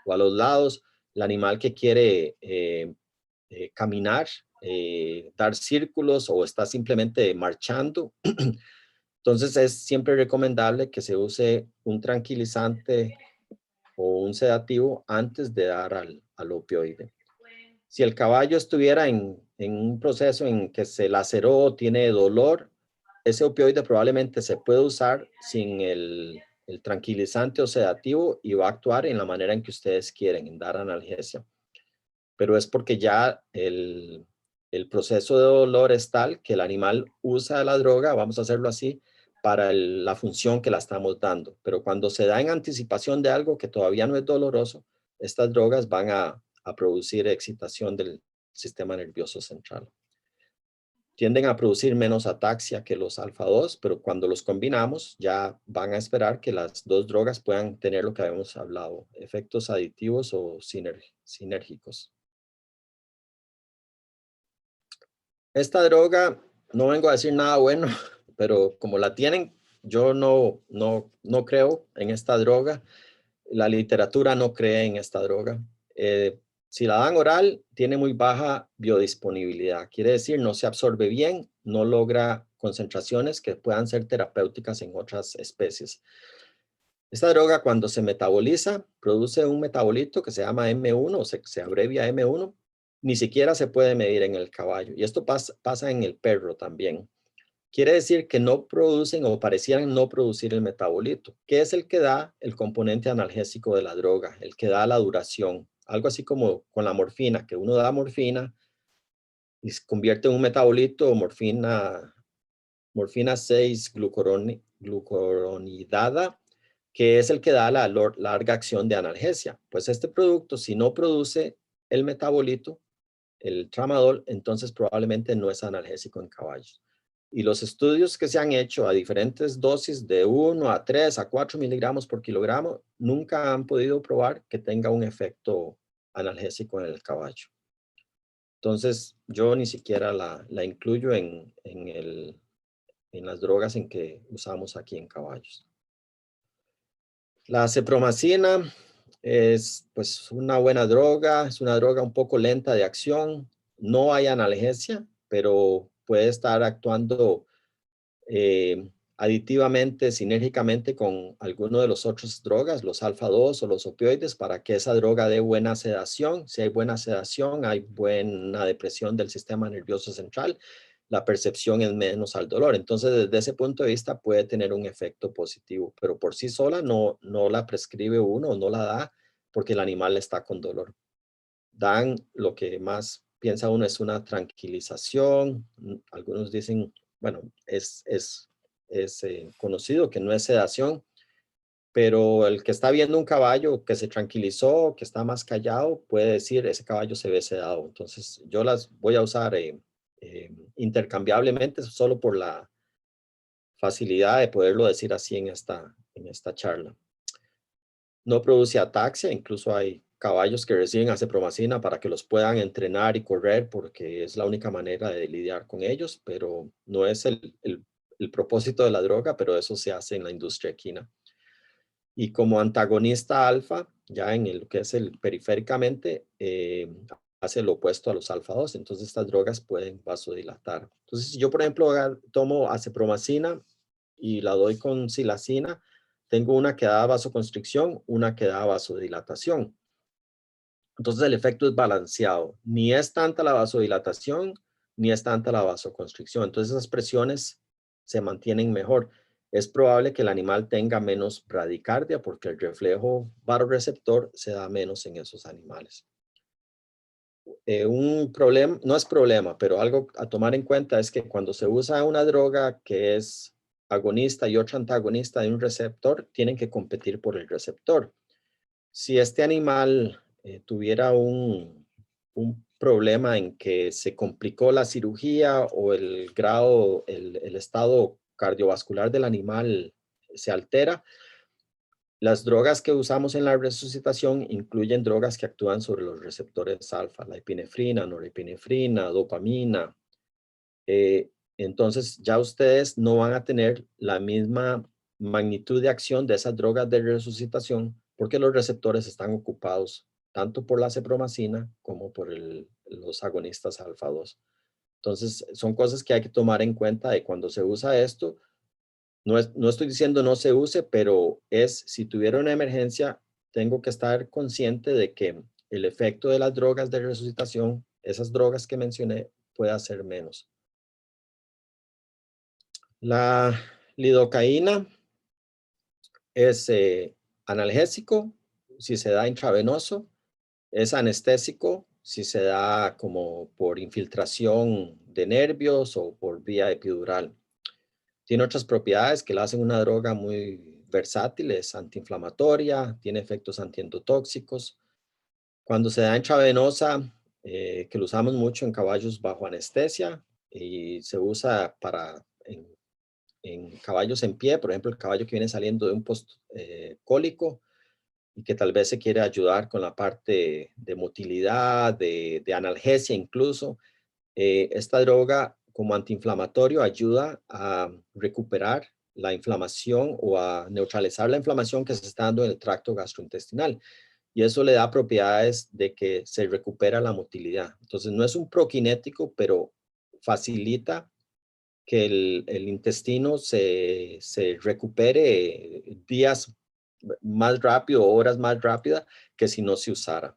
o a los lados, el animal que quiere caminar, dar círculos o está simplemente marchando. Entonces es siempre recomendable que se use un tranquilizante o un sedativo antes de dar al opioide. Si el caballo estuviera en un proceso en que se laceró, tiene dolor, ese opioide probablemente se puede usar sin el tranquilizante o sedativo y va a actuar en la manera en que ustedes quieren, en dar analgesia. Pero es porque ya el proceso de dolor es tal que el animal usa la droga, vamos a hacerlo así, para la función que la estamos dando. Pero cuando se da en anticipación de algo que todavía no es doloroso, estas drogas van a producir excitación del sistema nervioso central. Tienden a producir menos ataxia que los alfa-2, pero cuando los combinamos ya van a esperar que las dos drogas puedan tener lo que habíamos hablado, efectos aditivos o sinérgicos. Esta droga, no vengo a decir nada bueno, pero como la tienen, yo no creo en esta droga. La literatura no cree en esta droga. Si la dan oral, tiene muy baja biodisponibilidad. Quiere decir, no se absorbe bien, no logra concentraciones que puedan ser terapéuticas en otras especies. Esta droga, cuando se metaboliza, produce un metabolito que se llama M1, o se abrevia M1. Ni siquiera se puede medir en el caballo. Y esto pasa en el perro también. Quiere decir que no producen o parecieran no producir el metabolito, que es el que da el componente analgésico de la droga, el que da la duración. Algo así como con la morfina, que uno da morfina y se convierte en un metabolito, morfina 6 glucuronidada, que es el que da la larga acción de analgesia. Pues este producto, si no produce el metabolito, el tramadol, entonces probablemente no es analgésico en caballos. Y los estudios que se han hecho a diferentes dosis de 1 a 3 a 4 miligramos por kilogramo nunca han podido probar que tenga un efecto analgésico en el caballo. Entonces, yo ni siquiera la incluyo en las drogas en que usamos aquí en caballos. La cepromacina es pues una buena droga, es una droga un poco lenta de acción, no hay analgesia, pero puede estar actuando aditivamente, sinérgicamente con alguno de los otros drogas, los alfa-2 o los opioides, para que esa droga dé buena sedación. Si hay buena sedación, hay buena depresión del sistema nervioso central, la percepción es menos al dolor. Entonces, desde ese punto de vista puede tener un efecto positivo, pero por sí sola no la prescribe uno, no la da porque el animal está con dolor. Dan lo que más piensa uno es una tranquilización. Algunos dicen, bueno, es conocido que no es sedación, pero el que está viendo un caballo que se tranquilizó, que está más callado, puede decir, ese caballo se ve sedado. Entonces, yo las voy a usar intercambiablemente solo por la facilidad de poderlo decir así en esta charla. No produce ataxia, incluso hay caballos que reciben acepromacina para que los puedan entrenar y correr porque es la única manera de lidiar con ellos, pero no es el propósito de la droga, pero eso se hace en la industria equina. Y como antagonista alfa, ya en lo que es el periféricamente, hace lo opuesto a los alfa-2, entonces estas drogas pueden vasodilatar. Entonces, si yo, por ejemplo, tomo acepromacina y la doy con silacina, tengo una que da vasoconstricción, una que da vasodilatación. Entonces el efecto es balanceado. Ni es tanta la vasodilatación, ni es tanta la vasoconstricción. Entonces esas presiones se mantienen mejor. Es probable que el animal tenga menos bradicardia porque el reflejo vasoreceptor se da menos en esos animales. Un problema, no es problema, pero algo a tomar en cuenta es que cuando se usa una droga que es agonista y otra antagonista de un receptor, tienen que competir por el receptor. Si este animal tuviera un problema en que se complicó la cirugía o el grado, el estado cardiovascular del animal se altera, las drogas que usamos en la resucitación incluyen drogas que actúan sobre los receptores alfa, la epinefrina, norepinefrina, dopamina. Entonces ya ustedes no van a tener la misma magnitud de acción de esas drogas de resucitación porque los receptores están ocupados tanto por la cepromacina como por los agonistas alfa 2. Entonces son cosas que hay que tomar en cuenta de cuando se usa esto. No estoy diciendo no se use, pero si tuviera una emergencia, tengo que estar consciente de que el efecto de las drogas de resucitación, esas drogas que mencioné, puede ser menos. La lidocaína es analgésico si se da intravenoso, es anestésico si se da como por infiltración de nervios o por vía epidural. Tiene otras propiedades que la hacen una droga muy versátil, es antiinflamatoria, tiene efectos antiendotóxicos. Cuando se da intravenosa, que lo usamos mucho en caballos bajo anestesia y se usa en caballos en pie, por ejemplo, el caballo que viene saliendo de un post cólico y que tal vez se quiere ayudar con la parte de motilidad, de analgesia incluso. Esta droga como antiinflamatorio ayuda a recuperar la inflamación o a neutralizar la inflamación que se está dando en el tracto gastrointestinal. Y eso le da propiedades de que se recupera la motilidad. Entonces no es un prokinético, pero facilita que el intestino se recupere días más rápido, horas más rápida que si no se usara.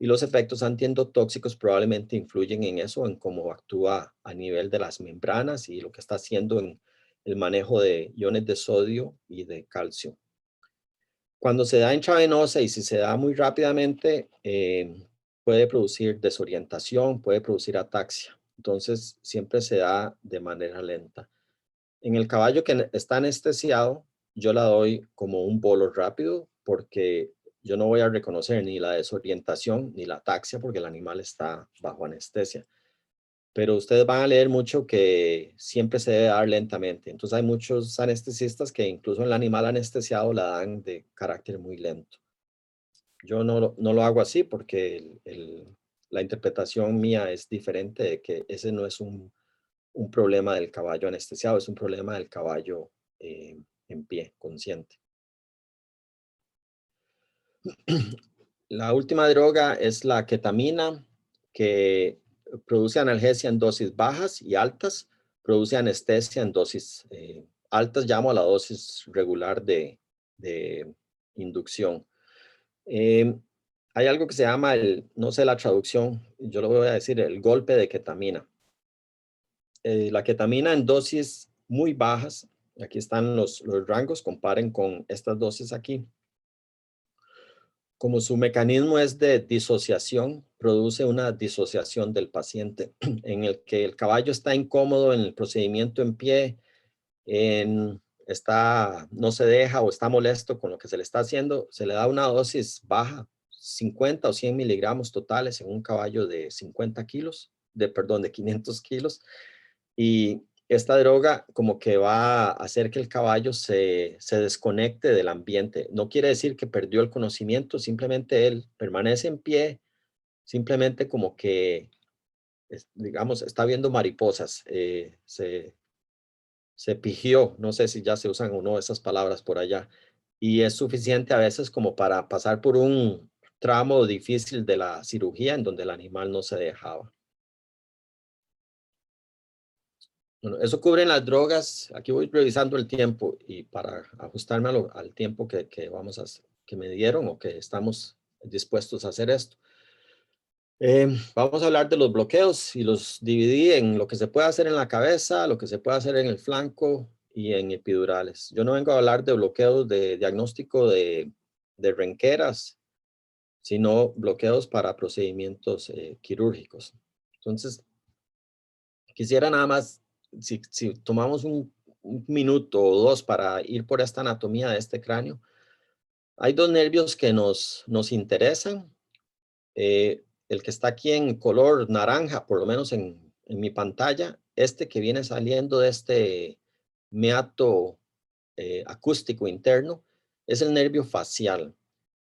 Y los efectos antiendotóxicos probablemente influyen en eso, en cómo actúa a nivel de las membranas y lo que está haciendo en el manejo de iones de sodio y de calcio. Cuando se da intravenosa y si se da muy rápidamente, puede producir desorientación, puede producir ataxia. Entonces, siempre se da de manera lenta. En el caballo que está anestesiado, yo la doy como un bolo rápido porque yo no voy a reconocer ni la desorientación ni la ataxia porque el animal está bajo anestesia. Pero ustedes van a leer mucho que siempre se debe dar lentamente. Entonces hay muchos anestesistas que incluso el animal anestesiado la dan de carácter muy lento. Yo no lo hago así porque la interpretación mía es diferente de que ese no es un problema del caballo anestesiado, es un problema del caballo en pie, consciente. La última droga es la ketamina, que produce analgesia en dosis bajas y altas, produce anestesia en dosis altas, llamo a la dosis regular de inducción. Hay algo que se llama no sé la traducción, yo lo voy a decir, el golpe de ketamina. La ketamina en dosis muy bajas, aquí están los rangos, comparen con estas dosis aquí. Como su mecanismo es de disociación, produce una disociación del paciente en el que el caballo está incómodo en el procedimiento en pie, no se deja o está molesto con lo que se le está haciendo, se le da una dosis baja, 50 o 100 miligramos totales en un caballo de 50 kilos, de 500 kilos. Y esta droga como que va a hacer que el caballo se desconecte del ambiente. No quiere decir que perdió el conocimiento, simplemente él permanece en pie, simplemente como que, digamos, está viendo mariposas, se pigió, no sé si ya se usan o no esas palabras por allá, y es suficiente a veces como para pasar por un tramo difícil de la cirugía en donde el animal no se dejaba. Bueno, eso cubre las drogas. Aquí voy revisando el tiempo y para ajustarme al tiempo que me dieron o que estamos dispuestos a hacer esto. Vamos a hablar de los bloqueos y los dividí en lo que se puede hacer en la cabeza, lo que se puede hacer en el flanco y en epidurales. Yo no vengo a hablar de bloqueos de diagnóstico de renqueras, sino bloqueos para procedimientos quirúrgicos. Entonces, quisiera nada más, si tomamos un minuto o dos para ir por esta anatomía de este cráneo, hay dos nervios que nos interesan. El que está aquí en color naranja, por lo menos en mi pantalla, este que viene saliendo de este meato acústico interno, es el nervio facial.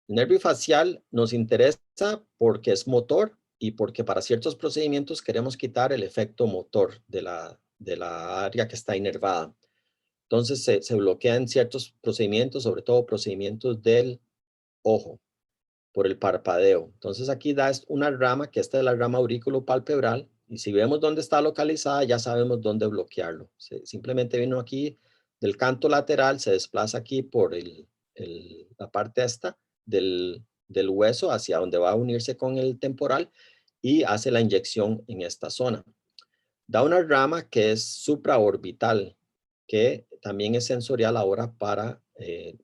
El nervio facial nos interesa porque es motor y porque para ciertos procedimientos queremos quitar el efecto motor de la área que está inervada. Entonces se bloquea en ciertos procedimientos, sobre todo procedimientos del ojo, por el parpadeo. Entonces aquí da una rama, que esta es la rama aurículo-palpebral, y si vemos dónde está localizada, ya sabemos dónde bloquearlo. Simplemente vino aquí del canto lateral, se desplaza aquí por la parte esta del hueso hacia donde va a unirse con el temporal y hace la inyección en esta zona. Da una rama que es supraorbital, que también es sensorial ahora para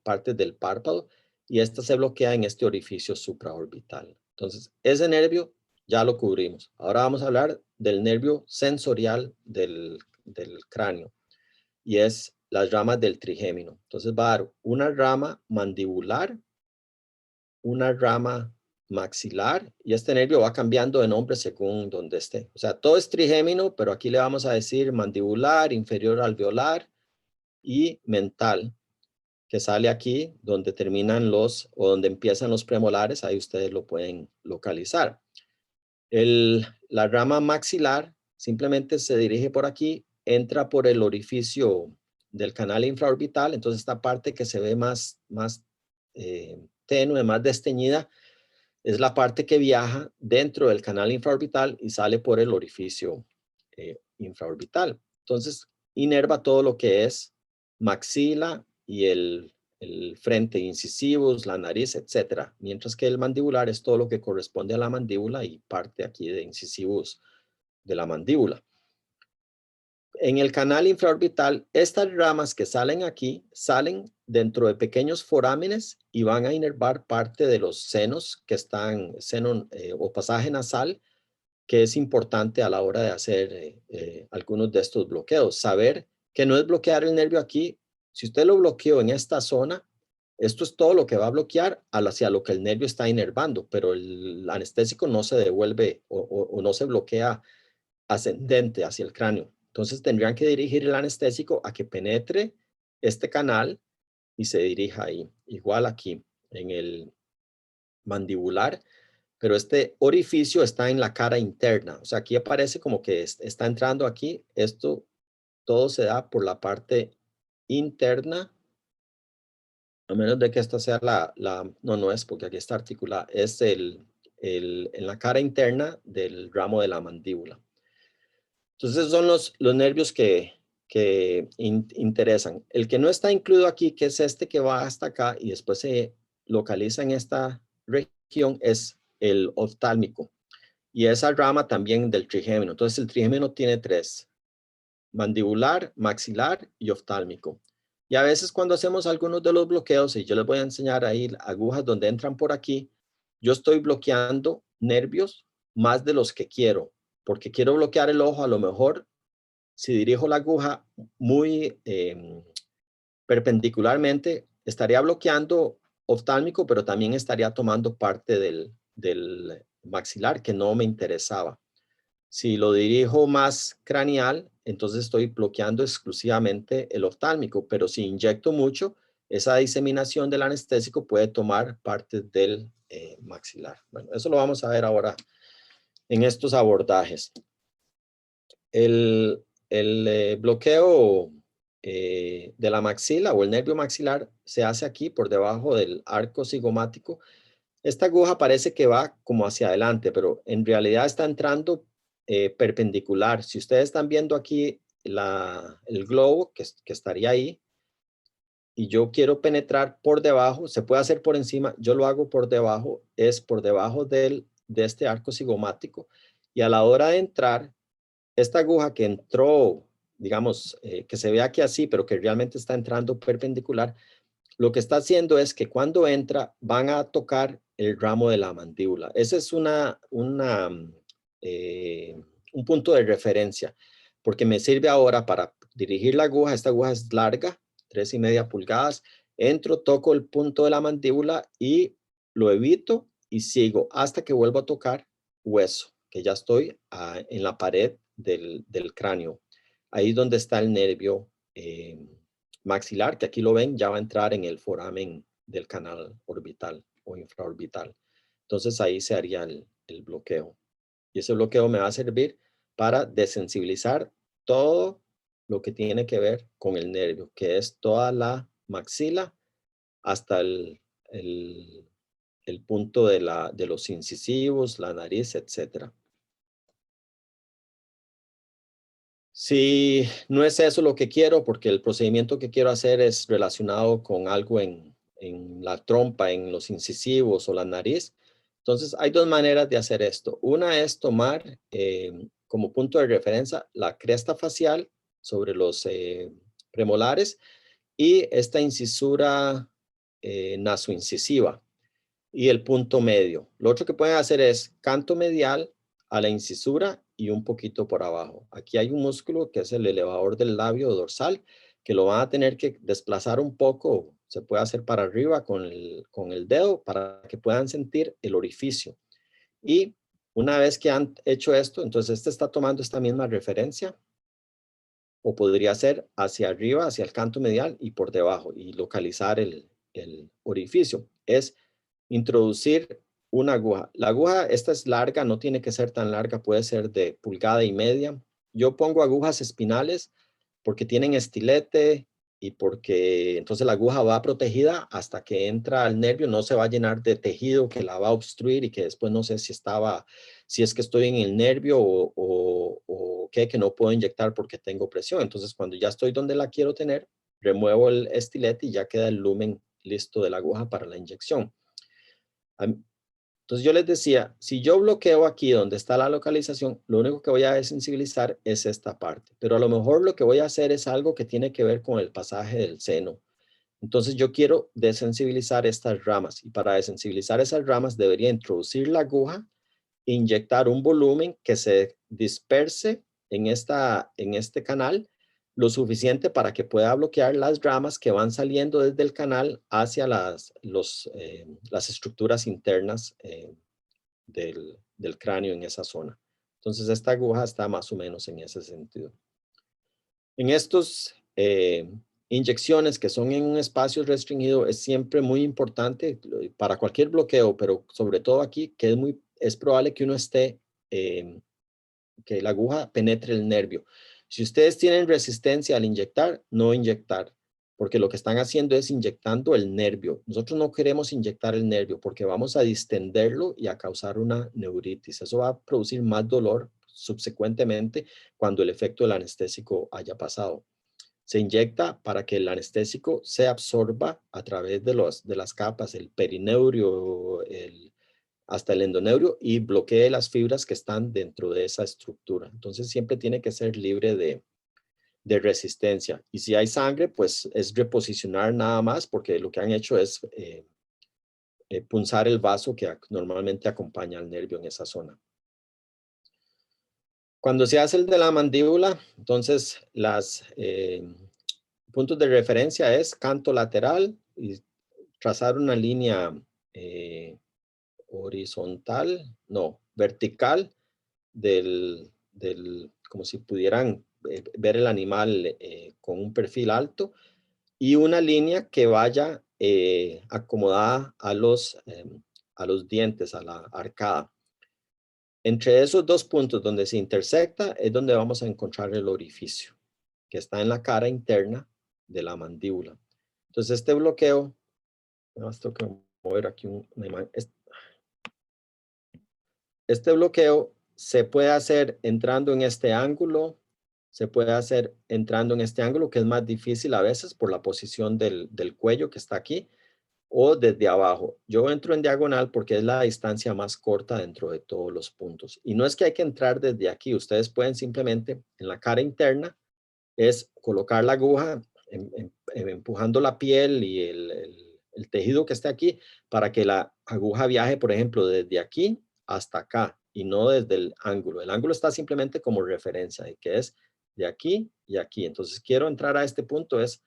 partes del párpado, y esta se bloquea en este orificio supraorbital. Entonces, ese nervio ya lo cubrimos. Ahora vamos a hablar del nervio sensorial del cráneo, y es las ramas del trigémino. Entonces va a dar una rama mandibular, una rama maxilar, y este nervio va cambiando de nombre según donde esté. O sea, todo es trigémino, pero aquí le vamos a decir mandibular, inferior alveolar y mental, que sale aquí donde terminan o donde empiezan los premolares. Ahí ustedes lo pueden localizar. La rama maxilar simplemente se dirige por aquí, entra por el orificio del canal infraorbital. Entonces esta parte que se ve más tenue, más desteñida, es la parte que viaja dentro del canal infraorbital y sale por el orificio infraorbital. Entonces, inerva todo lo que es maxila y el frente incisivos, la nariz, etcétera. Mientras que el mandibular es todo lo que corresponde a la mandíbula y parte aquí de incisivos de la mandíbula. En el canal infraorbital, estas ramas que salen aquí, salen dentro de pequeños forámenes y van a inervar parte de los senos que están, seno o pasaje nasal, que es importante a la hora de hacer algunos de estos bloqueos. Saber que no es bloquear el nervio aquí. Si usted lo bloqueó en esta zona, esto es todo lo que va a bloquear hacia lo que el nervio está inervando, pero el anestésico no se devuelve o no se bloquea ascendente hacia el cráneo. Entonces tendrían que dirigir el anestésico a que penetre este canal y se dirija ahí. Igual aquí en el mandibular, pero este orificio está en la cara interna. O sea, aquí aparece como que está entrando aquí. Esto todo se da por la parte interna, a menos de que esta sea no es porque aquí está articulada, es en la cara interna del ramo de la mandíbula. Entonces son los nervios que interesan. El que no está incluido aquí, que es este que va hasta acá y después se localiza en esta región, es el oftálmico. Y esa rama también del trigémino. Entonces el trigémino tiene tres: mandibular, maxilar y oftálmico. Y a veces cuando hacemos algunos de los bloqueos, y yo les voy a enseñar ahí agujas donde entran por aquí, yo estoy bloqueando nervios más de los que quiero, porque quiero bloquear el ojo. A lo mejor si dirijo la aguja muy perpendicularmente, estaría bloqueando oftálmico, pero también estaría tomando parte del maxilar que no me interesaba. Si lo dirijo más craneal, entonces estoy bloqueando exclusivamente el oftálmico, pero si inyecto mucho, esa diseminación del anestésico puede tomar parte del maxilar. Bueno, eso lo vamos a ver ahora en estos abordajes. El bloqueo de la maxila o el nervio maxilar se hace aquí por debajo del arco cigomático. Esta aguja parece que va como hacia adelante, pero en realidad está entrando perpendicular. Si ustedes están viendo aquí el globo que estaría ahí y yo quiero penetrar por debajo, se puede hacer por encima, yo lo hago por debajo, es por debajo de este arco cigomático y a la hora de entrar, esta aguja que entró, digamos, que se ve aquí así, pero que realmente está entrando perpendicular, lo que está haciendo es que cuando entra van a tocar el ramo de la mandíbula. Ese es un punto de referencia, porque me sirve ahora para dirigir la aguja. Esta aguja es larga, 3,5 pulgadas. Entro, toco el punto de la mandíbula y lo evito y sigo hasta que vuelvo a tocar hueso, que ya estoy en la pared del cráneo. Ahí donde está el nervio maxilar, que aquí lo ven, ya va a entrar en el foramen del canal orbital o infraorbital. Entonces ahí se haría el bloqueo. Y ese bloqueo me va a servir para desensibilizar todo lo que tiene que ver con el nervio, que es toda la maxila hasta el punto de los incisivos, la nariz, etcétera. Si no es eso lo que quiero, porque el procedimiento que quiero hacer es relacionado con algo en la trompa, en los incisivos o la nariz, entonces hay dos maneras de hacer esto. Una es tomar como punto de referencia la cresta facial sobre los premolares y esta incisura nasoincisiva y el punto medio. Lo otro que pueden hacer es canto medial a la incisura y un poquito por abajo. Aquí hay un músculo que es el elevador del labio dorsal, que lo van a tener que desplazar un poco. Se puede hacer para arriba con el dedo para que puedan sentir el orificio. Y una vez que han hecho esto, entonces este está tomando esta misma referencia, o podría ser hacia arriba, hacia el canto medial y por debajo, y localizar el orificio. Es introducir una aguja. La aguja, esta es larga, no tiene que ser tan larga, puede ser de 1,5 pulgadas. Yo pongo agujas espinales porque tienen estilete y porque entonces la aguja va protegida hasta que entra al nervio, no se va a llenar de tejido que la va a obstruir y que después no sé si es que estoy en el nervio o qué, que no puedo inyectar porque tengo presión. Entonces cuando ya estoy donde la quiero tener, remuevo el estilete y ya queda el lumen listo de la aguja para la inyección. Entonces yo les decía, si yo bloqueo aquí donde está la localización, lo único que voy a desensibilizar es esta parte, pero a lo mejor lo que voy a hacer es algo que tiene que ver con el pasaje del seno. Entonces yo quiero desensibilizar estas ramas y para desensibilizar esas ramas debería introducir la aguja, inyectar un volumen que se disperse en este canal lo suficiente para que pueda bloquear las ramas que van saliendo desde el canal hacia las estructuras internas del cráneo en esa zona. Entonces esta aguja está más o menos en ese sentido. En estos inyecciones que son en un espacio restringido es siempre muy importante para cualquier bloqueo, pero sobre todo aquí que es probable que uno esté que la aguja penetre el nervio. Si ustedes tienen resistencia al inyectar, no inyectar, porque lo que están haciendo es inyectando el nervio. Nosotros no queremos inyectar el nervio porque vamos a distenderlo y a causar una neuritis. Eso va a producir más dolor subsecuentemente cuando el efecto del anestésico haya pasado. Se inyecta para que el anestésico se absorba a través de las capas, el perineurio, hasta el endoneurio y bloquee las fibras que están dentro de esa estructura. Entonces siempre tiene que ser libre de resistencia. Y si hay sangre, pues es reposicionar nada más porque lo que han hecho es punzar el vaso que normalmente acompaña al nervio en esa zona. Cuando se hace el de la mandíbula, entonces los puntos de referencia es canto lateral y trazar una línea horizontal, no, vertical como si pudieran ver el animal con un perfil alto y una línea que vaya acomodada a los dientes, a la arcada. Entre esos dos puntos donde se intersecta es donde vamos a encontrar el orificio, que está en la cara interna de la mandíbula. Entonces este bloqueo, más tengo que mover aquí una imagen. Este bloqueo se puede hacer entrando en este ángulo se puede hacer entrando en este ángulo, que es más difícil a veces por la posición del cuello que está aquí, o desde abajo. Yo entro en diagonal porque es la distancia más corta dentro de todos los puntos. Y no es que hay que entrar desde aquí. Ustedes pueden simplemente en la cara interna es colocar la aguja empujando la piel y el tejido que está aquí para que la aguja viaje, por ejemplo, desde aquí hasta acá y no desde el ángulo. El ángulo está simplemente como referencia de que es de aquí y aquí. Entonces quiero entrar a este punto, es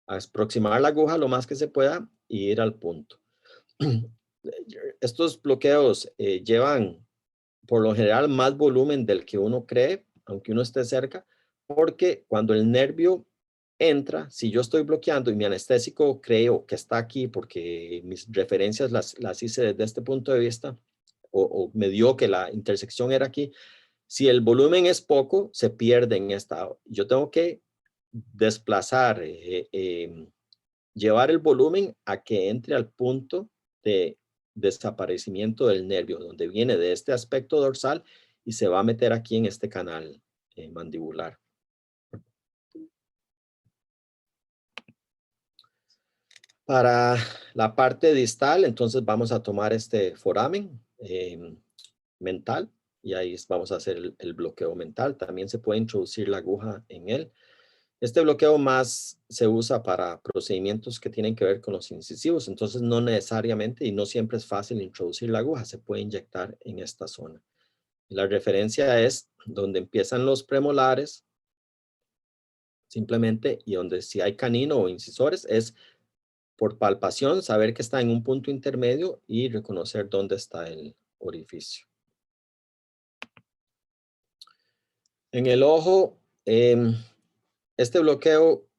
aproximar la aguja lo más que se pueda y ir al punto. Estos bloqueos llevan por lo general más volumen del que uno cree, aunque uno esté cerca, porque cuando el nervio entra, si yo estoy bloqueando y mi anestésico creo que está aquí porque mis referencias las hice desde este punto de vista, o me dio que la intersección era aquí, si el volumen es poco, se pierde en esta. Yo tengo que desplazar, llevar el volumen a que entre al punto de desaparecimiento del nervio, donde viene de este aspecto dorsal y se va a meter aquí en este canal mandibular. Para la parte distal, entonces vamos a tomar este foramen mental y ahí vamos a hacer el bloqueo mental. También se puede introducir la aguja en él. Este bloqueo más se usa para procedimientos que tienen que ver con los incisivos, entonces no necesariamente y no siempre es fácil introducir la aguja, se puede inyectar en esta zona. La referencia es donde empiezan los premolares, simplemente, y donde si hay canino o incisores, es por palpación saber que está en un punto intermedio y reconocer dónde está el orificio. En el ojo, este bloqueo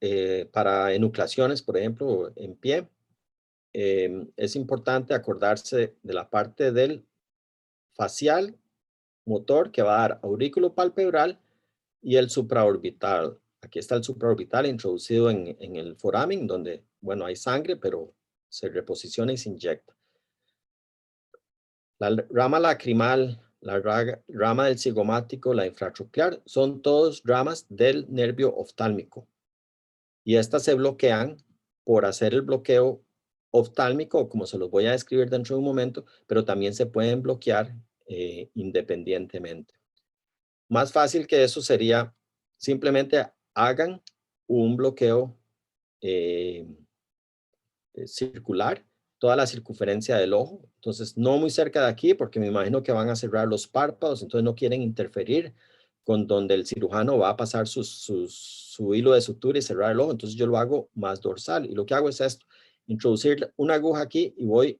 para enucleaciones, por ejemplo, en pie, es importante acordarse de la parte del facial motor que va a dar aurículo palpebral y el supraorbital. Aquí está el supraorbital introducido en el foramen, donde, bueno, hay sangre, pero se reposiciona y se inyecta. La rama lacrimal, la rama del cigomático, la infratronclear, son todos ramas del nervio oftálmico. Y estas se bloquean por hacer el bloqueo oftálmico, como se los voy a describir dentro de un momento, pero también se pueden bloquear independientemente. Más fácil que eso sería simplemente hagan un bloqueo circular, toda la circunferencia del ojo. Entonces, no muy cerca de aquí, porque me imagino que van a cerrar los párpados, entonces no quieren interferir con donde el cirujano va a pasar su hilo de sutura y cerrar el ojo. Entonces, yo lo hago más dorsal. Y lo que hago es esto, introducir una aguja aquí y voy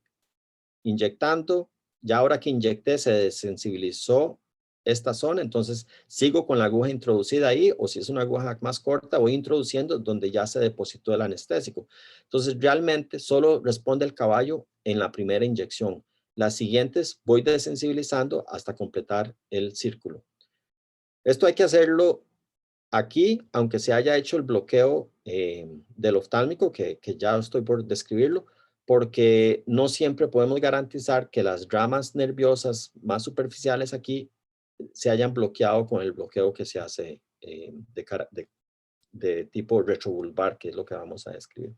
inyectando. Ya ahora que inyecté, se desensibilizó esta zona, entonces sigo con la aguja introducida ahí, o si es una aguja más corta, voy introduciendo donde ya se depositó el anestésico. Entonces realmente solo responde el caballo en la primera inyección. Las siguientes voy desensibilizando hasta completar el círculo. Esto hay que hacerlo aquí, aunque se haya hecho el bloqueo del oftálmico, que ya estoy por describirlo, porque no siempre podemos garantizar que las ramas nerviosas más superficiales aquí se hayan bloqueado con el bloqueo que se hace de tipo retrovulvar, que es lo que vamos a describir.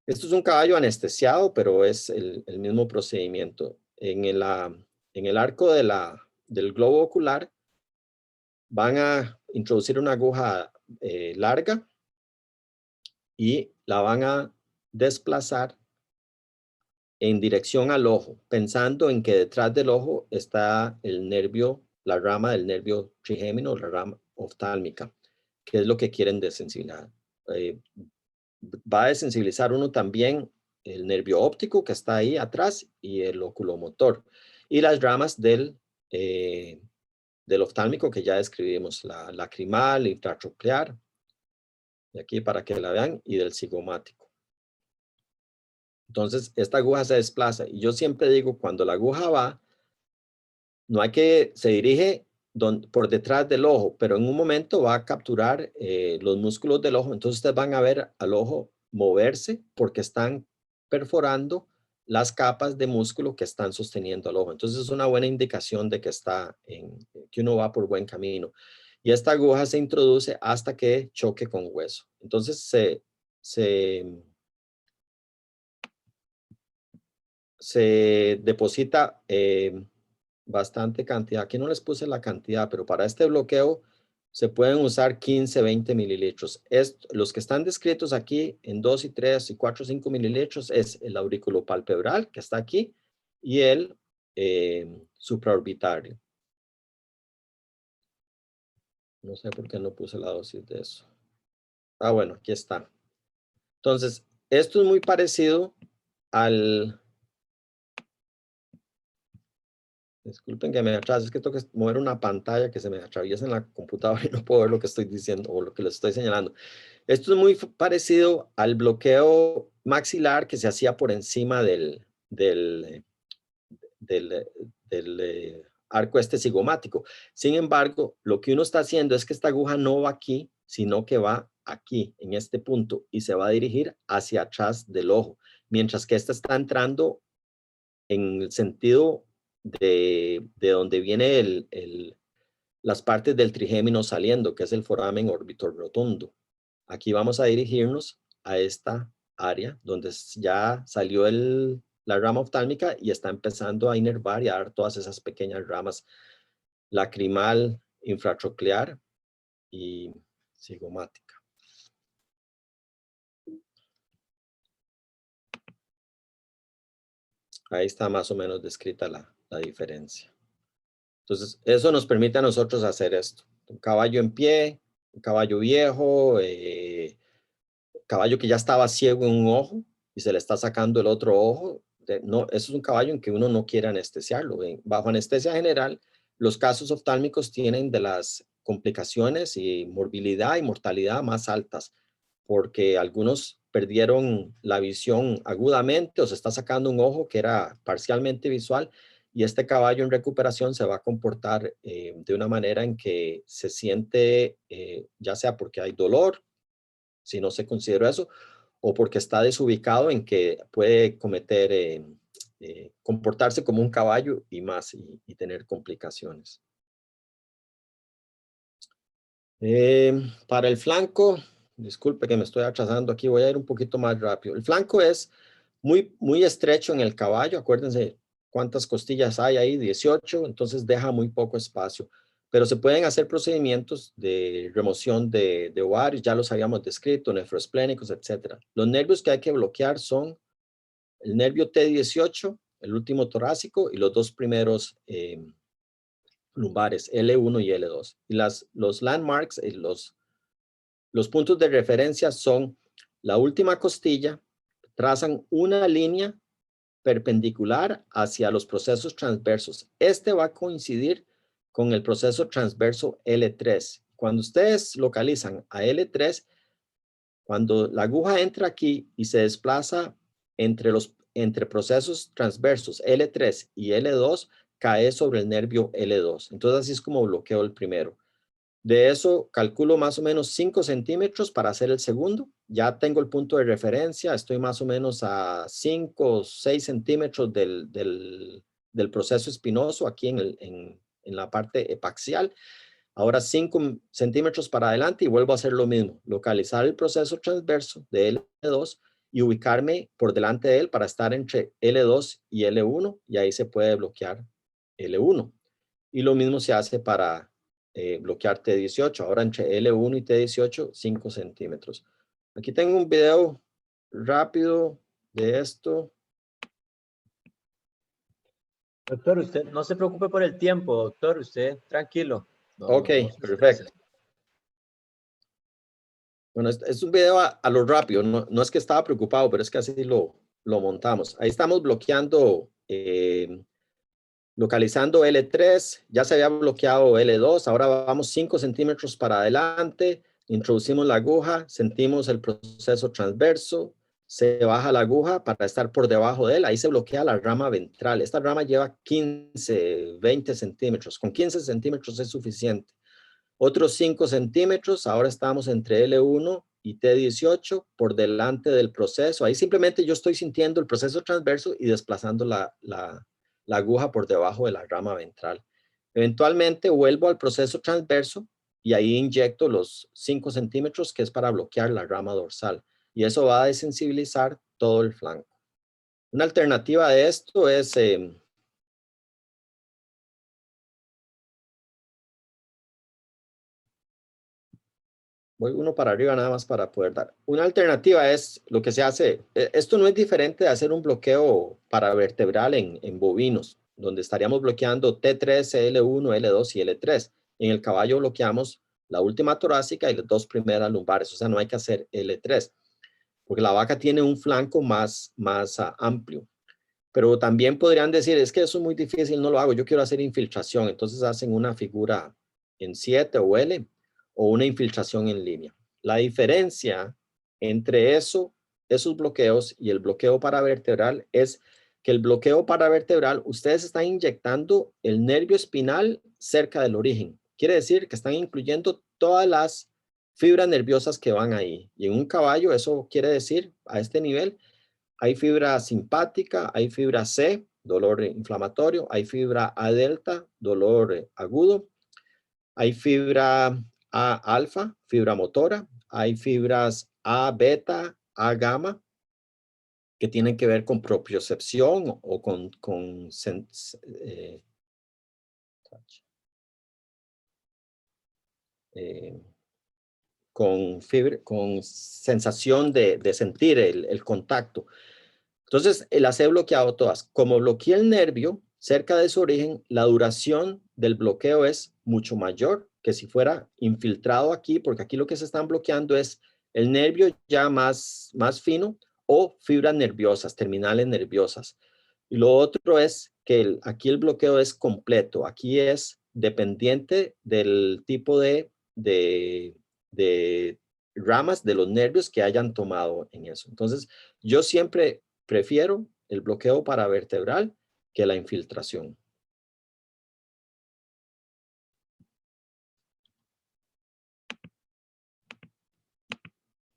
Esto es un caballo anestesiado, pero es el mismo procedimiento. En el arco del globo ocular van a introducir una aguja larga y la van a desplazar en dirección al ojo, pensando en que detrás del ojo está el nervio, la rama del nervio trigémino, la rama oftálmica, que es lo que quieren desensibilizar. Va a desensibilizar uno también el nervio óptico que está ahí atrás y el oculomotor y las ramas del oftálmico que ya describimos, la lacrimal, intratronclear, y aquí para que la vean, y del cigomático. Entonces, esta aguja se desplaza y yo siempre digo, cuando la aguja va, no hay que, se dirige por detrás del ojo, pero en un momento va a capturar los músculos del ojo. Entonces, ustedes van a ver al ojo moverse porque están perforando las capas de músculo que están sosteniendo al ojo. Entonces, es una buena indicación de que que uno va por buen camino. y esta aguja se introduce hasta que choque con hueso. Entonces se deposita bastante cantidad. Aquí no les puse la cantidad, pero para este bloqueo se pueden usar 15, 20 mililitros. Los que están descritos aquí en 2 y 3 y 4, 5 mililitros es el auriculopalpebral que está aquí y el supraorbitario. No sé por qué no puse la dosis de eso. Ah, bueno, aquí está. Entonces, esto es muy parecido al... Disculpen que me atrase, es que tengo que mover una pantalla que se me atraviesa en la computadora y no puedo ver lo que estoy diciendo o lo que les estoy señalando. Esto es muy parecido al bloqueo maxilar que se hacía por encima del arco este cigomático. Sin embargo, lo que uno está haciendo es que esta aguja no va aquí, sino que va aquí, en este punto, y se va a dirigir hacia atrás del ojo, mientras que esta está entrando en el sentido de donde viene las partes del trigémino saliendo, que es el foramen orbitorrotundo. Aquí vamos a dirigirnos a esta área donde ya salió la rama oftálmica y está empezando a inervar y a dar todas esas pequeñas ramas lacrimal, infratroclear y cigomática. Ahí está más o menos descrita la diferencia. Entonces, eso nos permite a nosotros hacer esto. Un caballo en pie, un caballo viejo, caballo que ya estaba ciego en un ojo y se le está sacando el otro ojo. No, eso es un caballo en que uno no quiere anestesiarlo. Bajo anestesia general, los casos oftálmicos tienen de las complicaciones y morbilidad y mortalidad más altas, porque algunos perdieron la visión agudamente o se está sacando un ojo que era parcialmente visual y este caballo en recuperación se va a comportar de una manera en que se siente, ya sea porque hay dolor, si no se considera eso, o porque está desubicado en que puede cometer, comportarse como un caballo y más, y tener complicaciones. Para el flanco, disculpe que me estoy atrasando aquí, voy a ir un poquito más rápido. El flanco es muy estrecho en el caballo, acuérdense cuántas costillas hay ahí, 18, entonces deja muy poco espacio. Pero se pueden hacer procedimientos de remoción de ovarios, ya los habíamos descrito, nefroesplénicos, etc. Los nervios que hay que bloquear son el nervio T18, el último torácico y los dos primeros lumbares, L1 y L2. Y los landmarks, los puntos de referencia son la última costilla, trazan una línea perpendicular hacia los procesos transversos. Este va a coincidir con el proceso transverso L3. Cuando ustedes localizan a L3, cuando la aguja entra aquí y se desplaza entre procesos transversos L3 y L2, cae sobre el nervio L2. Entonces así es como bloqueo el primero. De eso calculo más o menos 5 centímetros para hacer el segundo. Ya tengo el punto de referencia, estoy más o menos a 5 o 6 centímetros del proceso espinoso aquí en la parte epaxial. Ahora 5 centímetros para adelante y vuelvo a hacer lo mismo. Localizar el proceso transverso de L2 y ubicarme por delante de él para estar entre L2 y L1 y ahí se puede bloquear L1. Y lo mismo se hace para bloquear T18. Ahora entre L1 y T18, 5 centímetros. Aquí tengo un video rápido de esto. Doctor, usted no se preocupe por el tiempo, doctor, usted tranquilo. Ok, No se estrese. perfecto. Bueno, es un video a lo rápido, no es que estaba preocupado, pero es que así lo montamos. Ahí estamos bloqueando, localizando L3, ya se había bloqueado L2, ahora vamos 5 centímetros para adelante, introducimos la aguja, sentimos el proceso transverso, se baja la aguja para estar por debajo de él, ahí se bloquea la rama ventral. Esta rama lleva 15, 20 centímetros, con 15 centímetros es suficiente. Otros 5 centímetros, ahora estamos entre L1 y T18 por delante del proceso. Ahí simplemente yo estoy sintiendo el proceso transverso y desplazando la aguja por debajo de la rama ventral. Eventualmente vuelvo al proceso transverso y ahí inyecto los 5 centímetros que es para bloquear la rama dorsal. Y eso va a desensibilizar todo el flanco. Una alternativa de esto es... voy uno para arriba nada más para poder dar. Una alternativa es lo que se hace. Esto no es diferente de hacer un bloqueo paravertebral en bovinos, donde estaríamos bloqueando T3, L1, L2 y L3. En el caballo bloqueamos la última torácica y las 2 primeras lumbares. O sea, no hay que hacer L3, porque la vaca tiene un flanco más amplio. Pero también podrían decir, es que eso es muy difícil, no lo hago, yo quiero hacer infiltración. Entonces hacen una figura en 7 o L o una infiltración en línea. La diferencia entre esos bloqueos y el bloqueo paravertebral es que el bloqueo paravertebral, ustedes están inyectando el nervio espinal cerca del origen. Quiere decir que están incluyendo todas las fibras nerviosas que van ahí. Y en un caballo eso quiere decir, a este nivel, hay fibra simpática, hay fibra C, dolor inflamatorio, hay fibra A delta, dolor agudo, hay fibra A alfa, fibra motora, hay fibras A beta, A gamma, que tienen que ver con propiocepción o con sensación de sentir el contacto. Entonces, las he bloqueado todas. Como bloqueé el nervio cerca de su origen, la duración del bloqueo es mucho mayor que si fuera infiltrado aquí, porque aquí lo que se están bloqueando es el nervio ya más fino o fibras nerviosas, terminales nerviosas. Y lo otro es que aquí el bloqueo es completo. Aquí es dependiente del tipo de ramas de los nervios que hayan tomado en eso. Entonces, yo siempre prefiero el bloqueo paravertebral que la infiltración.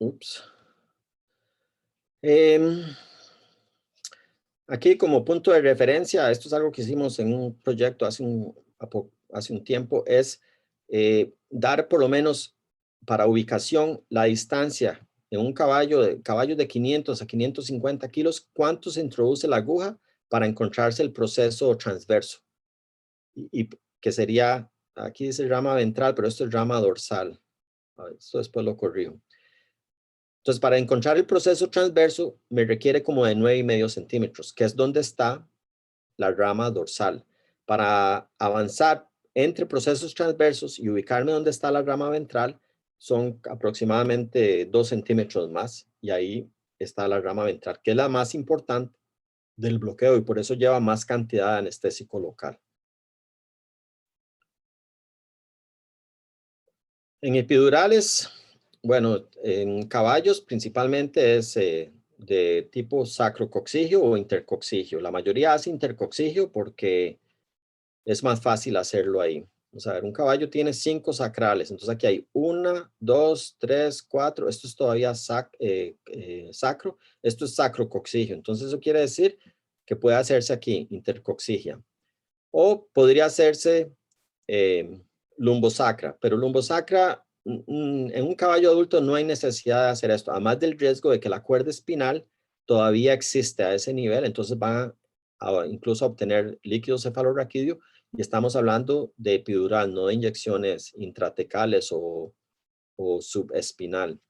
Ups. Aquí como punto de referencia, esto es algo que hicimos en un proyecto hace un tiempo, es dar por lo menos para ubicación la distancia en un caballo de 500 a 550 kilos, cuánto se introduce la aguja para encontrarse el proceso transverso. Y que sería, aquí dice rama ventral, pero esto es rama dorsal. A ver, esto después lo corrijo. Entonces, para encontrar el proceso transverso, me requiere como de 9,5 centímetros, que es donde está la rama dorsal. Para avanzar entre procesos transversos y ubicarme donde está la rama ventral, son aproximadamente 2 centímetros más, y ahí está la rama ventral, que es la más importante del bloqueo y por eso lleva más cantidad de anestésico local. En epidurales, bueno, en caballos principalmente es de tipo sacrococcigio o intercoccigio. La mayoría hace intercoccigio porque es más fácil hacerlo ahí. Vamos a ver, un caballo tiene 5 sacrales, entonces aquí hay 1, 2, 3, 4, esto es todavía sacro, esto es sacrococcigio, entonces eso quiere decir que puede hacerse aquí intercoccigia. O podría hacerse lumbosacra, pero lumbosacra en un caballo adulto no hay necesidad de hacer esto, además del riesgo de que la cuerda espinal todavía existe a ese nivel, entonces van incluso a obtener líquido cefalorraquídeo y estamos hablando de epidural, no de inyecciones intratecales o subespinal.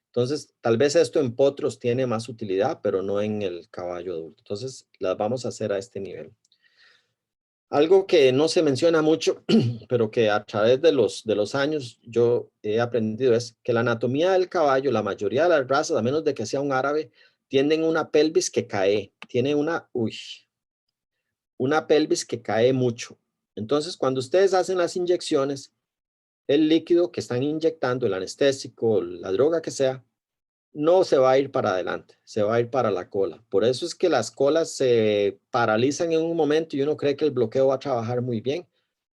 Entonces, tal vez esto en potros tiene más utilidad, pero no en el caballo adulto. Entonces, las vamos a hacer a este nivel. Algo que no se menciona mucho, pero que a través de los años yo he aprendido es que la anatomía del caballo, la mayoría de las razas, a menos de que sea un árabe, tienen una pelvis que cae, tiene una pelvis que cae mucho. Entonces, cuando ustedes hacen las inyecciones, el líquido que están inyectando, el anestésico, la droga que sea, no se va a ir para adelante, se va a ir para la cola. Por eso es que las colas se paralizan en un momento y uno cree que el bloqueo va a trabajar muy bien,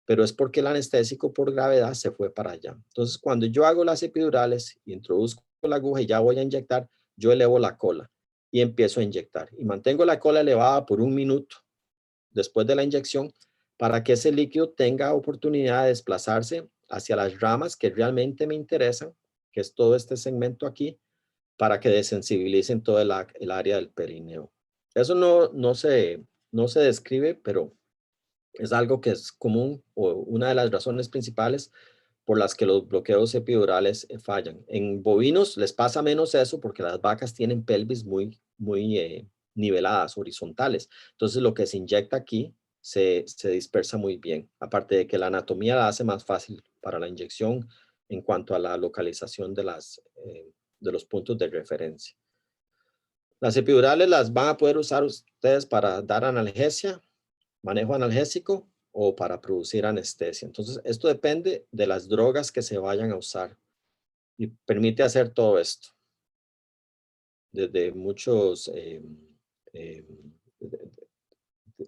pero es porque el anestésico por gravedad se fue para allá. Entonces, cuando yo hago las epidurales, introduzco la aguja y ya voy a inyectar, yo elevo la cola y empiezo a inyectar. Y mantengo la cola elevada por 1 minuto después de la inyección para que ese líquido tenga oportunidad de desplazarse hacia las ramas que realmente me interesan, que es todo este segmento aquí, para que desensibilicen todo el área del perineo. Eso no se describe, pero es algo que es común o una de las razones principales por las que los bloqueos epidurales fallan. En bovinos les pasa menos eso porque las vacas tienen pelvis muy niveladas, horizontales. Entonces lo que se inyecta aquí se dispersa muy bien. Aparte de que la anatomía la hace más fácil para la inyección en cuanto a la localización de los puntos de referencia. Las epidurales las van a poder usar ustedes para dar analgesia, manejo analgésico o para producir anestesia. Entonces, esto depende de las drogas que se vayan a usar y permite hacer todo esto. Desde muchos,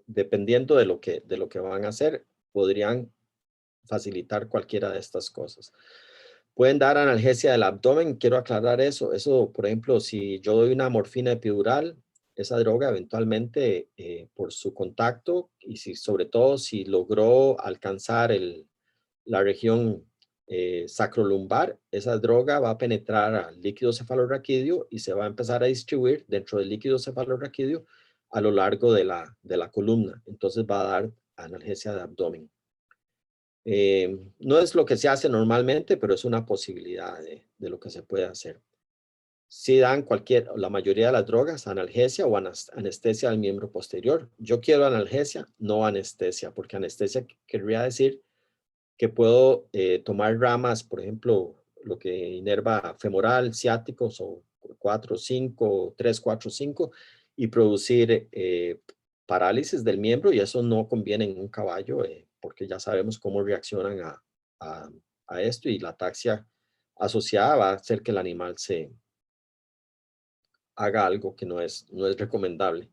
dependiendo de lo que van a hacer, podrían facilitar cualquiera de estas cosas. Pueden dar analgesia del abdomen, quiero aclarar eso. Eso, por ejemplo, si yo doy una morfina epidural, esa droga eventualmente por su contacto y sobre todo si logró alcanzar la región sacrolumbar, esa droga va a penetrar al líquido cefalorraquídeo y se va a empezar a distribuir dentro del líquido cefalorraquídeo a lo largo de la columna. Entonces va a dar analgesia de abdomen. No es lo que se hace normalmente, pero es una posibilidad de lo que se puede hacer. Si dan la mayoría de las drogas, analgesia o anestesia al miembro posterior. Yo quiero analgesia, no anestesia, porque anestesia querría decir que puedo tomar ramas, por ejemplo, lo que inerva femoral, ciáticos o 4, 5, 3, 4, 5 y producir parálisis del miembro y eso no conviene en un caballo porque ya sabemos cómo reaccionan a esto y la ataxia asociada va a hacer que el animal se haga algo que no es recomendable.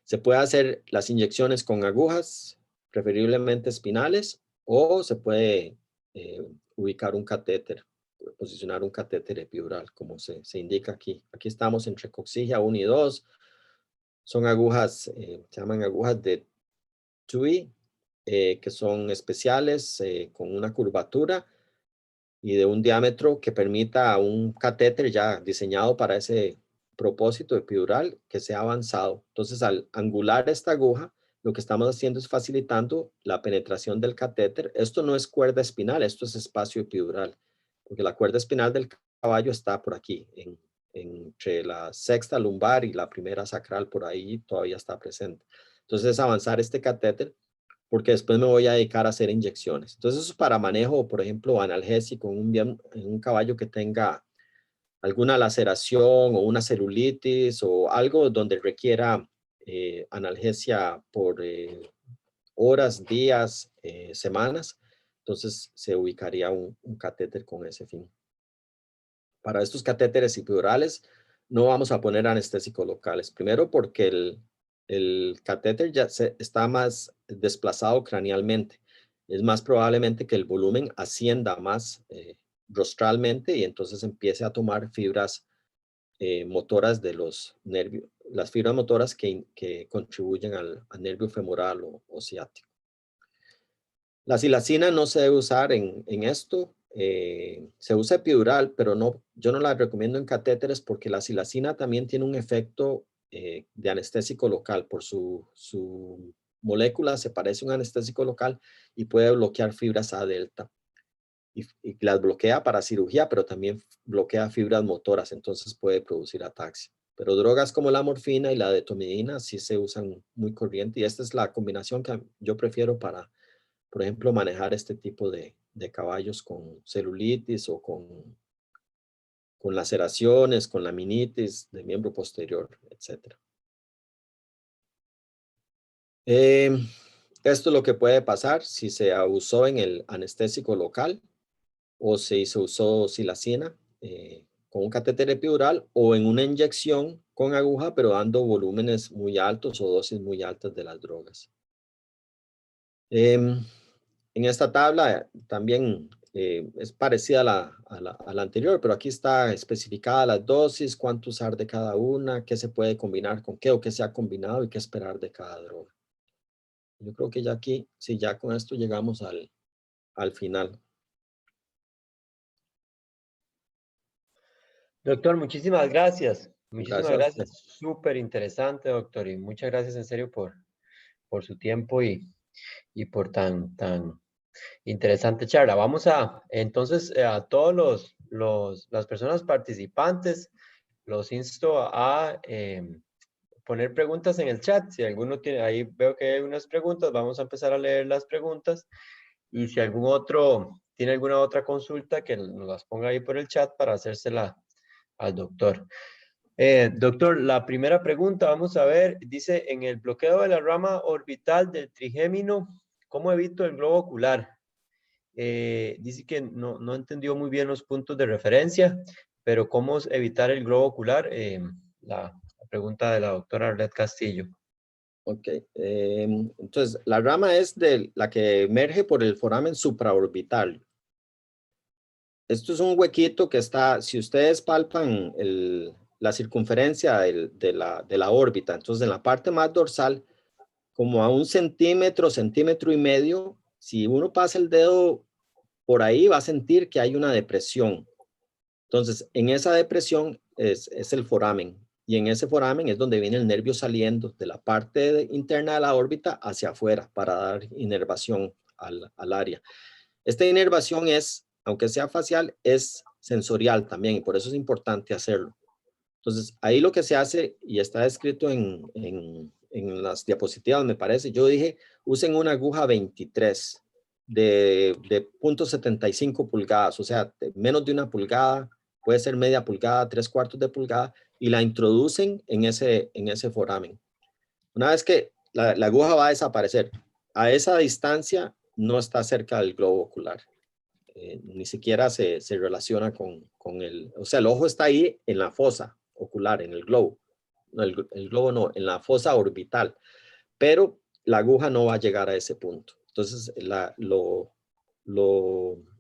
Se puede hacer las inyecciones con agujas, preferiblemente espinales, o se puede ubicar un catéter, posicionar un catéter epidural, como se indica aquí. Aquí estamos entre coxigia 1 y 2. Son agujas, se llaman agujas de TUI, que son especiales, con una curvatura y de un diámetro que permita a un catéter ya diseñado para ese propósito epidural que sea avanzado. Entonces, al angular esta aguja, lo que estamos haciendo es facilitando la penetración del catéter. Esto no es cuerda espinal, esto es espacio epidural, porque la cuerda espinal del caballo está por aquí, entre la sexta lumbar y la primera sacral, por ahí todavía está presente. Entonces, avanzar este catéter porque después me voy a dedicar a hacer inyecciones. Entonces, eso es para manejo, por ejemplo, analgésico en un caballo que tenga alguna laceración o una celulitis o algo donde requiera analgesia por horas, días, semanas. Entonces, se ubicaría un catéter con ese fin. Para estos catéteres epidurales, no vamos a poner anestésicos locales. Primero, porque el catéter ya está más desplazado cranealmente. Es más probablemente que el volumen ascienda más rostralmente y entonces empiece a tomar fibras motoras de los nervios, las fibras motoras que contribuyen al nervio femoral o ciático. La silacina no se debe usar en esto. Se usa epidural, pero yo no la recomiendo en catéteres porque la silacina también tiene un efecto de anestésico local. Por su molécula se parece a un anestésico local y puede bloquear fibras A delta. Y las bloquea para cirugía, pero también bloquea fibras motoras, entonces puede producir ataxia. Pero drogas como la morfina y la detomidina sí se usan muy corriente y esta es la combinación que yo prefiero para, por ejemplo, manejar este tipo de caballos con celulitis o con laceraciones, con laminitis de miembro posterior, etc. Esto es lo que puede pasar si se abusó en el anestésico local o si se usó silacina con un catéter epidural o en una inyección con aguja, pero dando volúmenes muy altos o dosis muy altas de las drogas. En esta tabla también es parecida a la anterior, pero aquí está especificada las dosis, cuánto usar de cada una, qué se puede combinar con qué o qué se ha combinado y qué esperar de cada droga. Yo creo que ya aquí, sí, ya con esto llegamos al final. Doctor, muchísimas gracias. Muchísimas Gracias a usted. gracias. Súper interesante, doctor. Y muchas gracias en serio por su tiempo y por tan interesante charla. Vamos a, entonces, a todos las personas participantes, los insto a poner preguntas en el chat. Si alguno tiene, ahí veo que hay unas preguntas, vamos a empezar a leer las preguntas. Y si algún otro tiene alguna otra consulta, que nos las ponga ahí por el chat para hacérsela al doctor. Doctor, la primera pregunta, vamos a ver, dice, en el bloqueo de la rama orbital del trigémino, ¿cómo evito el globo ocular? Dice que no entendió muy bien los puntos de referencia, pero ¿cómo evitar el globo ocular? La pregunta de la doctora Arlette Castillo. Ok, entonces la rama es de la que emerge por el foramen supraorbital. Esto es un huequito que está, si ustedes palpan la circunferencia de la órbita, entonces en la parte más dorsal, como a 1 centímetro, centímetro y medio, si uno pasa el dedo por ahí va a sentir que hay una depresión. Entonces, en esa depresión es el foramen. Y en ese foramen es donde viene el nervio saliendo de la parte interna de la órbita hacia afuera para dar inervación al área. Esta inervación es, aunque sea facial, es sensorial también y por eso es importante hacerlo. Entonces, ahí lo que se hace, y está escrito en las diapositivas, me parece, yo dije, usen una aguja 23 de 0.75 pulgadas, o sea, menos de 1 pulgada, puede ser media pulgada, 3/4 de pulgada, y la introducen en ese foramen. Una vez que la aguja va a desaparecer, a esa distancia no está cerca del globo ocular. Ni siquiera se relaciona con o sea, el ojo está ahí en la fosa ocular, en el globo. No, el globo no, en la fosa orbital, pero la aguja no va a llegar a ese punto. Entonces, la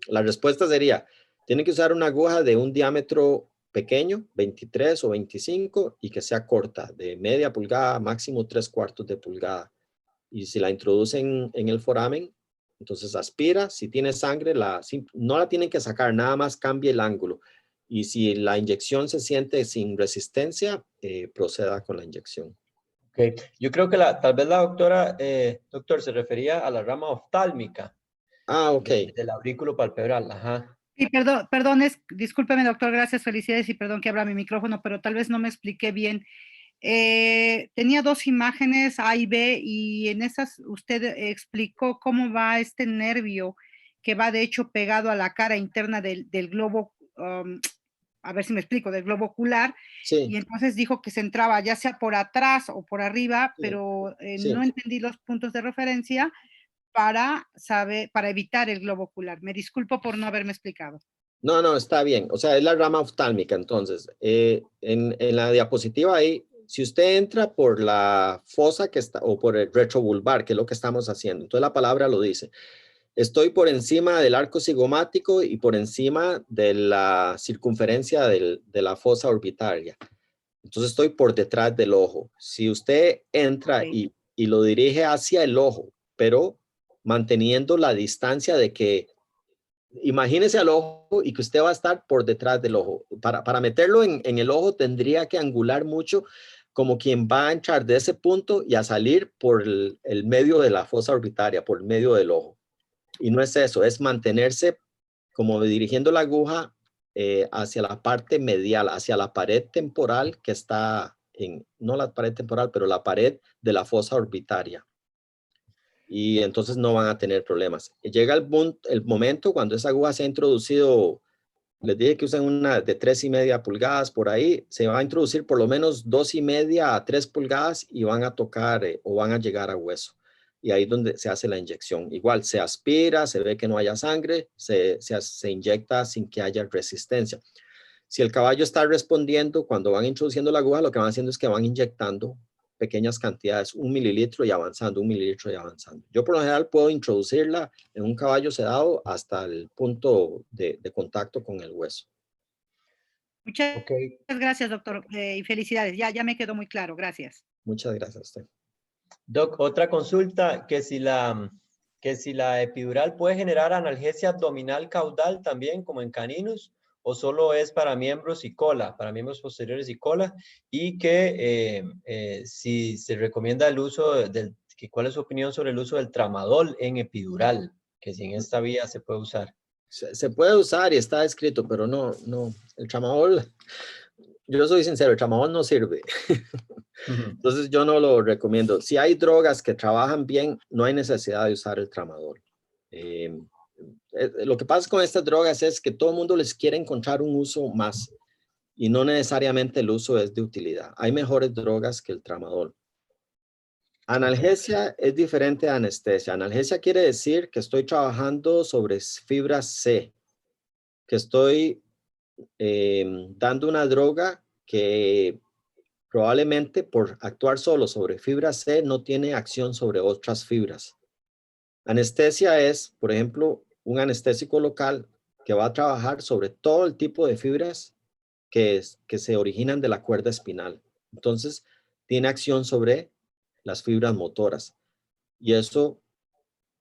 respuesta sería, tiene que usar una aguja de un diámetro pequeño, 23 o 25, y que sea corta, de media pulgada, máximo 3/4 de pulgada. Y si la introducen en el foramen, entonces aspira, si tiene sangre, no la tienen que sacar, nada más cambie el ángulo. Y si la inyección se siente sin resistencia, proceda con la inyección. Okay. Yo creo que tal vez la doctora, doctor, se refería a la rama oftálmica Ah, ok. del aurículo palpebral. Ajá. Sí, perdón, discúlpeme, doctor, gracias, felicidades y perdón que abra mi micrófono, pero tal vez no me expliqué bien. Tenía dos imágenes, A y B, y en esas usted explicó cómo va este nervio que va de hecho pegado a la cara interna del globo, a ver si me explico, del globo ocular, Sí. y entonces dijo que se entraba ya sea por atrás o por arriba, Sí, pero sí. no entendí los puntos de referencia para evitar el globo ocular. Me disculpo por no haberme explicado. No, está bien. O sea, es la rama oftálmica. Entonces, en la diapositiva ahí, si usted entra por la fosa que está, o por el retrovulvar, que es lo que estamos haciendo, entonces la palabra lo dice. Estoy por encima del arco cigomático y por encima de la circunferencia de la fosa orbitaria. Entonces estoy por detrás del ojo. Si usted entra y lo dirige hacia el ojo, pero manteniendo la distancia de que imagínese al ojo y que usted va a estar por detrás del ojo. Para meterlo en el ojo tendría que angular mucho como quien va a entrar de ese punto y a salir por el medio de la fosa orbitaria, por el medio del ojo. Y no es eso, es mantenerse como dirigiendo la aguja hacia la parte medial, hacia la pared temporal que está no la pared temporal, pero la pared de la fosa orbitaria. Y entonces no van a tener problemas. Llega el momento cuando esa aguja se ha introducido, les dije que usan una de 3,5 pulgadas por ahí, se va a introducir por lo menos 2,5 a 3 pulgadas y van a tocar o van a llegar a hueso. Y ahí es donde se hace la inyección. Igual se aspira, se ve que no haya sangre, se inyecta sin que haya resistencia. Si el caballo está respondiendo, cuando van introduciendo la aguja, lo que van haciendo es que van inyectando pequeñas cantidades, 1 mililitro y avanzando, 1 mililitro y avanzando. Yo por lo general puedo introducirla en un caballo sedado hasta el punto de contacto con el hueso. Muchas gracias, doctor, y felicidades. Ya me quedó muy claro, gracias. Muchas gracias a usted. Doc, otra consulta, que si la epidural puede generar analgesia abdominal caudal también, como en caninos, o solo es para miembros y cola, para miembros posteriores y cola, y que si se recomienda el uso ¿cuál es su opinión sobre el uso del tramadol en epidural? Que si en esta vía se puede usar. Se puede usar y está escrito, pero no, el tramadol, yo soy sincero, el tramadol no sirve. Entonces yo no lo recomiendo. Si hay drogas que trabajan bien, no hay necesidad de usar el tramadol. Lo que pasa con estas drogas es que todo el mundo les quiere encontrar un uso más y no necesariamente el uso es de utilidad. Hay mejores drogas que el tramadol. Analgesia es diferente a anestesia. Analgesia quiere decir que estoy trabajando sobre fibra C, que estoy dando una droga que probablemente por actuar solo sobre fibra C no tiene acción sobre otras fibras. Anestesia es, por ejemplo, un anestésico local que va a trabajar sobre todo el tipo de fibras que se originan de la cuerda espinal. Entonces, tiene acción sobre las fibras motoras. Y eso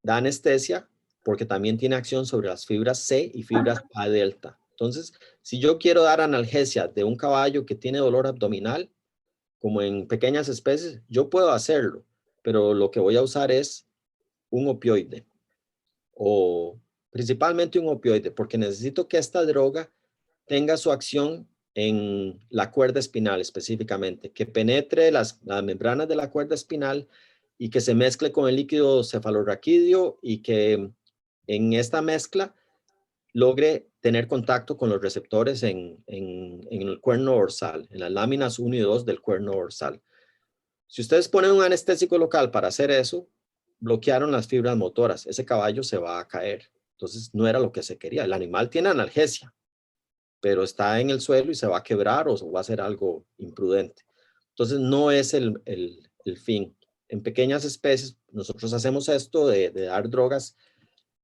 da anestesia porque también tiene acción sobre las fibras C y fibras A delta. Entonces, si yo quiero dar analgesia de un caballo que tiene dolor abdominal, como en pequeñas especies, yo puedo hacerlo, pero lo que voy a usar es un opioide o principalmente un opioide, porque necesito que esta droga tenga su acción en la cuerda espinal específicamente, que penetre las membranas de la cuerda espinal y que se mezcle con el líquido cefalorraquídeo y que en esta mezcla logre tener contacto con los receptores en el cuerno dorsal, en las láminas 1 y 2 del cuerno dorsal. Si ustedes ponen un anestésico local para hacer eso, bloquearon las fibras motoras, ese caballo se va a caer. Entonces no era lo que se quería. El animal tiene analgesia, pero está en el suelo y se va a quebrar o va a hacer algo imprudente. Entonces no es el fin. En pequeñas especies nosotros hacemos esto de dar drogas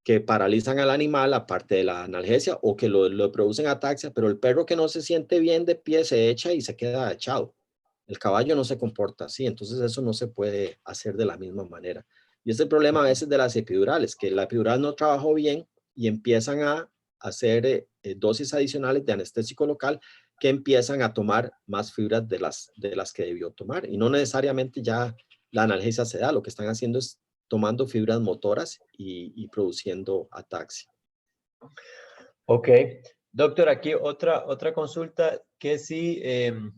que paralizan al animal aparte de la analgesia o que lo producen ataxia, pero el perro que no se siente bien de pie se echa y se queda echado. El caballo no se comporta así, entonces eso no se puede hacer de la misma manera. Y es el problema a veces de las epidurales, que la epidural no trabajó bien y empiezan a hacer dosis adicionales de anestésico local que empiezan a tomar más fibras de las que debió tomar. Y no necesariamente ya la analgesia se da, lo que están haciendo es tomando fibras motoras y produciendo ataxia. Ok. Doctor, aquí otra consulta que sí,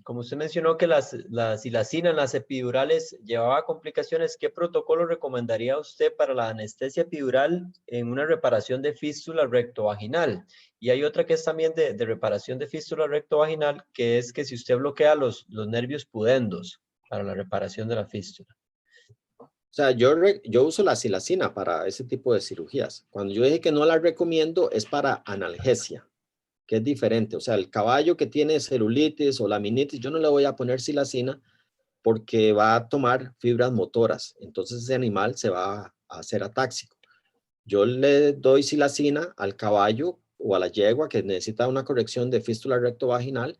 como usted mencionó que la silacina en las epidurales llevaba complicaciones, ¿qué protocolo recomendaría usted para la anestesia epidural en una reparación de fístula rectovaginal? Y hay otra que es también de reparación de fístula rectovaginal, que es que si usted bloquea los nervios pudendos para la reparación de la fístula. O sea, yo uso la silacina para ese tipo de cirugías. Cuando yo dije que no la recomiendo es para analgesia, que es diferente. O sea, el caballo que tiene celulitis o laminitis, yo no le voy a poner silacina porque va a tomar fibras motoras. Entonces ese animal se va a hacer atáxico. Yo le doy silacina al caballo o a la yegua que necesita una corrección de fístula rectovaginal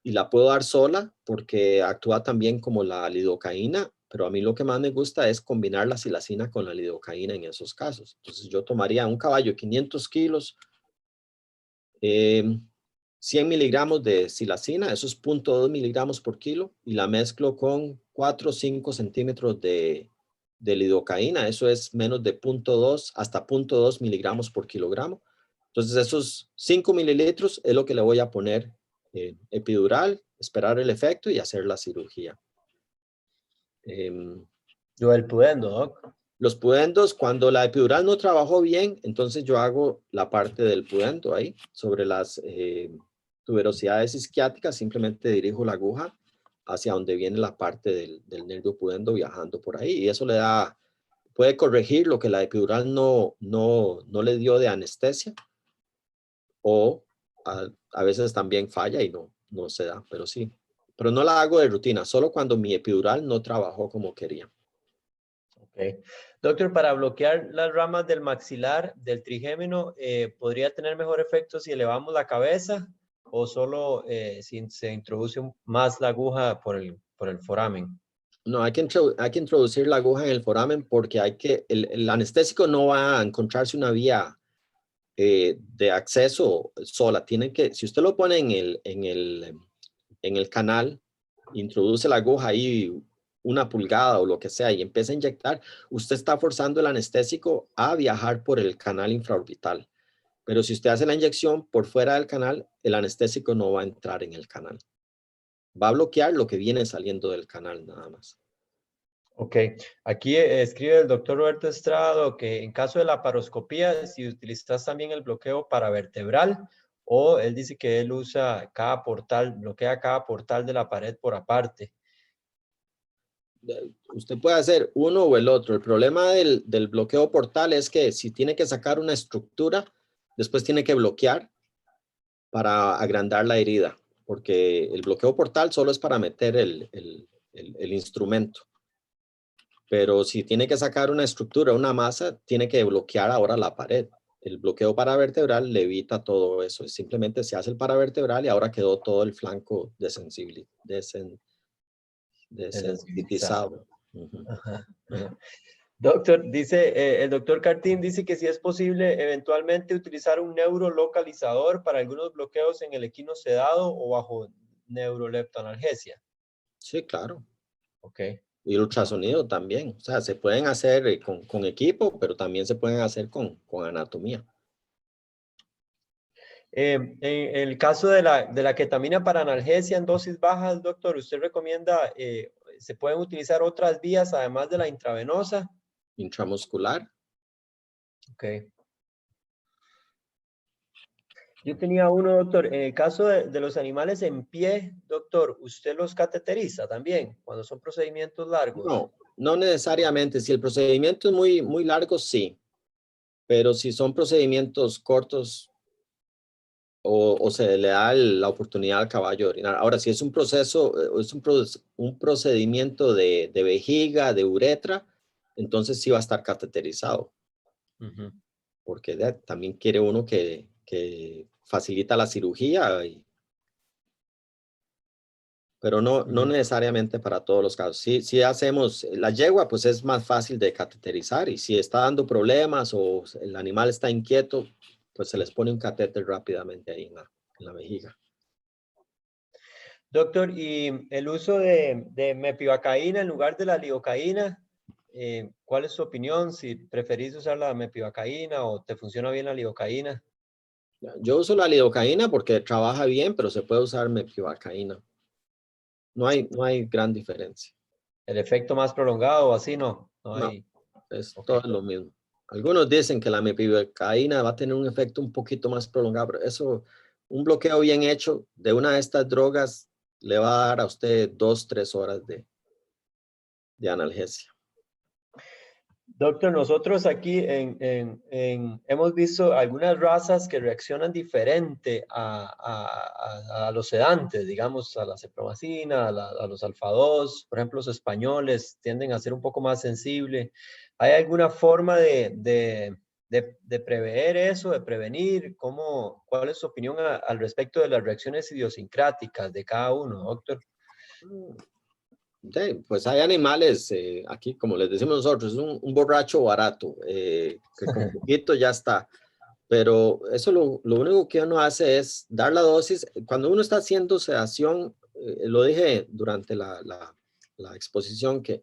y la puedo dar sola porque actúa también como la lidocaína, pero a mí lo que más me gusta es combinar la silacina con la lidocaína en esos casos. Entonces yo tomaría un caballo de 500 kilos, 100 miligramos de silacina, eso es 0.2 miligramos por kilo, y la mezclo con 4 o 5 centímetros de lidocaína, eso es menos de 0.2 hasta 0.2 miligramos por kilogramo. Entonces esos 5 mililitros es lo que le voy a poner epidural, esperar el efecto y hacer la cirugía. Yo el pudendo, Doc. Los pudendos, cuando la epidural no trabajó bien, entonces yo hago la parte del pudendo ahí, sobre las tuberosidades isquiáticas, simplemente dirijo la aguja hacia donde viene la parte del nervio pudendo viajando por ahí, y eso le da, puede corregir lo que la epidural no le dio de anestesia, o a veces también falla y no se da, pero sí. Pero no la hago de rutina, solo cuando mi epidural no trabajó como quería. Okay. Doctor, para bloquear las ramas del maxilar, del trigémino, ¿podría tener mejor efecto si elevamos la cabeza o solo si se introduce más la aguja por el foramen? No, hay que introducir la aguja en el foramen porque el anestésico no va a encontrarse una vía de acceso sola. Tienen que, si usted lo pone en el canal, introduce la aguja ahí 1 pulgada o lo que sea y empieza a inyectar, usted está forzando el anestésico a viajar por el canal infraorbital. Pero si usted hace la inyección por fuera del canal, el anestésico no va a entrar en el canal. Va a bloquear lo que viene saliendo del canal nada más. Ok, aquí escribe el doctor Roberto Estrado que en caso de la laparoscopía, si utilizas también el bloqueo paravertebral, o él dice que él usa cada portal, bloquea cada portal de la pared por aparte. Usted puede hacer uno o el otro. El problema del bloqueo portal es que si tiene que sacar una estructura, después tiene que bloquear para agrandar la herida, porque el bloqueo portal solo es para meter el instrumento. Pero si tiene que sacar una estructura, una masa, tiene que bloquear ahora la pared. El bloqueo paravertebral le evita todo eso. Simplemente se hace el paravertebral y ahora quedó todo el flanco desensibilizado. Ajá, ajá. Doctor, dice, el doctor Cartín dice que si es posible eventualmente utilizar un neurolocalizador para algunos bloqueos en el equino sedado o bajo neuroleptoanalgesia. Sí, claro. Ok. Y el ultrasonido también. O sea, se pueden hacer con equipo, pero también se pueden hacer con anatomía. En el caso de la ketamina para analgesia en dosis bajas, doctor, ¿usted recomienda, se pueden utilizar otras vías además de la intravenosa? Intramuscular. Ok. Yo tenía uno, doctor, en el caso de los animales en pie, doctor, ¿usted los cateteriza también cuando son procedimientos largos? No, no necesariamente. Si el procedimiento es muy, muy largo, sí. Pero si son procedimientos cortos o se le da la oportunidad al caballo de orinar. Ahora, si es un proceso, es un procedimiento de vejiga, de uretra, entonces sí va a estar cateterizado. Ujú. Porque también quiere uno que facilita la cirugía, pero no necesariamente para todos los casos. Si hacemos la yegua, pues es más fácil de cateterizar, y si está dando problemas o el animal está inquieto, pues se les pone un catéter rápidamente ahí en la vejiga. Doctor, ¿y el uso de mepivacaína en lugar de la lidocaína? ¿Cuál es su opinión? Si preferís usar la mepivacaína o te funciona bien la lidocaína. Yo uso la lidocaína porque trabaja bien, pero se puede usar mepivacaína. No hay gran diferencia. ¿El efecto más prolongado o así no? No No, hay. todo es lo mismo. Algunos dicen que la mepivacaína va a tener un efecto un poquito más prolongado, pero eso, un bloqueo bien hecho de una de estas drogas le va a dar a usted 2-3 horas de analgesia. Doctor, nosotros aquí hemos visto algunas razas que reaccionan diferente a los sedantes, digamos, a la cepromacina, a los alfa-2. Por ejemplo, los españoles tienden a ser un poco más sensibles. ¿Hay alguna forma de prever eso, de prevenir? ¿Cuál es su opinión al respecto de las reacciones idiosincráticas de cada uno, doctor? Pues hay animales, aquí como les decimos nosotros, es un borracho barato, que con poquito ya está. Pero eso lo único que uno hace es dar la dosis. Cuando uno está haciendo sedación, lo dije durante la exposición, que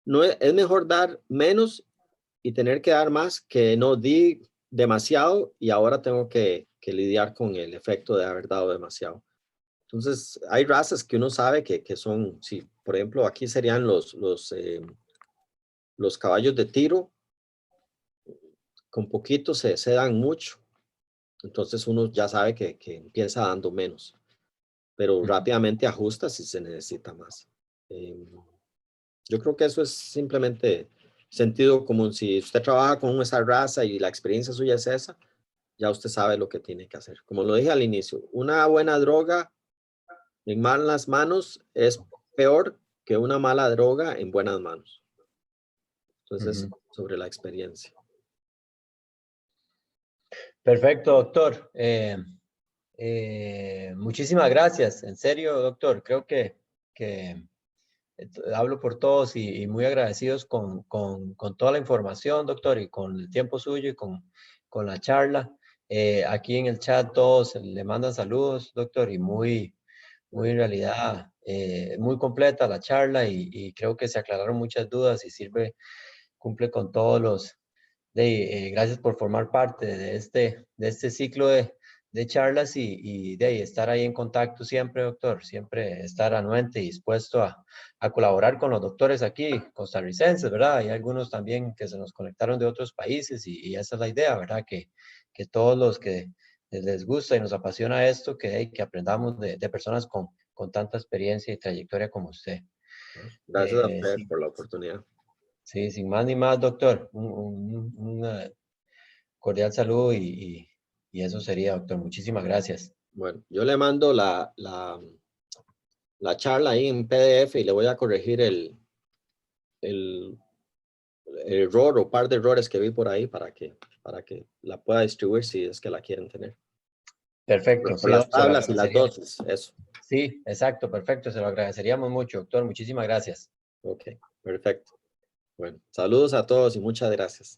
no es mejor dar menos y tener que dar más que no di demasiado y ahora tengo que lidiar con el efecto de haber dado demasiado. Entonces, hay razas que uno sabe que son, sí, por ejemplo, aquí serían los caballos de tiro, con poquito se dan mucho. Entonces uno ya sabe que empieza dando menos, pero rápidamente ajusta si se necesita más. Yo creo que eso es simplemente sentido común. Si usted trabaja con esa raza y la experiencia suya es esa, ya usted sabe lo que tiene que hacer. Como lo dije al inicio, una buena droga en malas manos es peor que una mala droga en buenas manos. Entonces, sobre la experiencia. Perfecto, doctor. Muchísimas gracias. En serio, doctor, creo que hablo por todos y muy agradecidos con toda la información, doctor, y con el tiempo suyo y con la charla. Aquí en el chat todos le mandan saludos, doctor, y muy en realidad, muy completa la charla y creo que se aclararon muchas dudas y cumple con todos los, gracias por formar parte de este ciclo de charlas y de ahí estar ahí en contacto siempre, doctor, siempre estar anuente y dispuesto a colaborar con los doctores aquí, costarricenses, ¿verdad? Hay algunos también que se nos conectaron de otros países y esa es la idea, ¿verdad? Que todos los que les gusta y nos apasiona esto, que aprendamos de personas con tanta experiencia y trayectoria como usted. Gracias a usted Sí, por la oportunidad. sí, sin más ni más, doctor. Cordial saludo y eso sería, doctor. Muchísimas gracias. Bueno, yo le mando la charla ahí en PDF y le voy a corregir el error o par de errores que vi por ahí para que la pueda distribuir si es que la quieren tener. Perfecto, Por sí, las doctor, se lo tablas y las agradecería. dosis, eso. Sí, exacto, perfecto, se lo agradeceríamos mucho, doctor. Muchísimas gracias. Ok, perfecto. Bueno, saludos a todos y muchas gracias.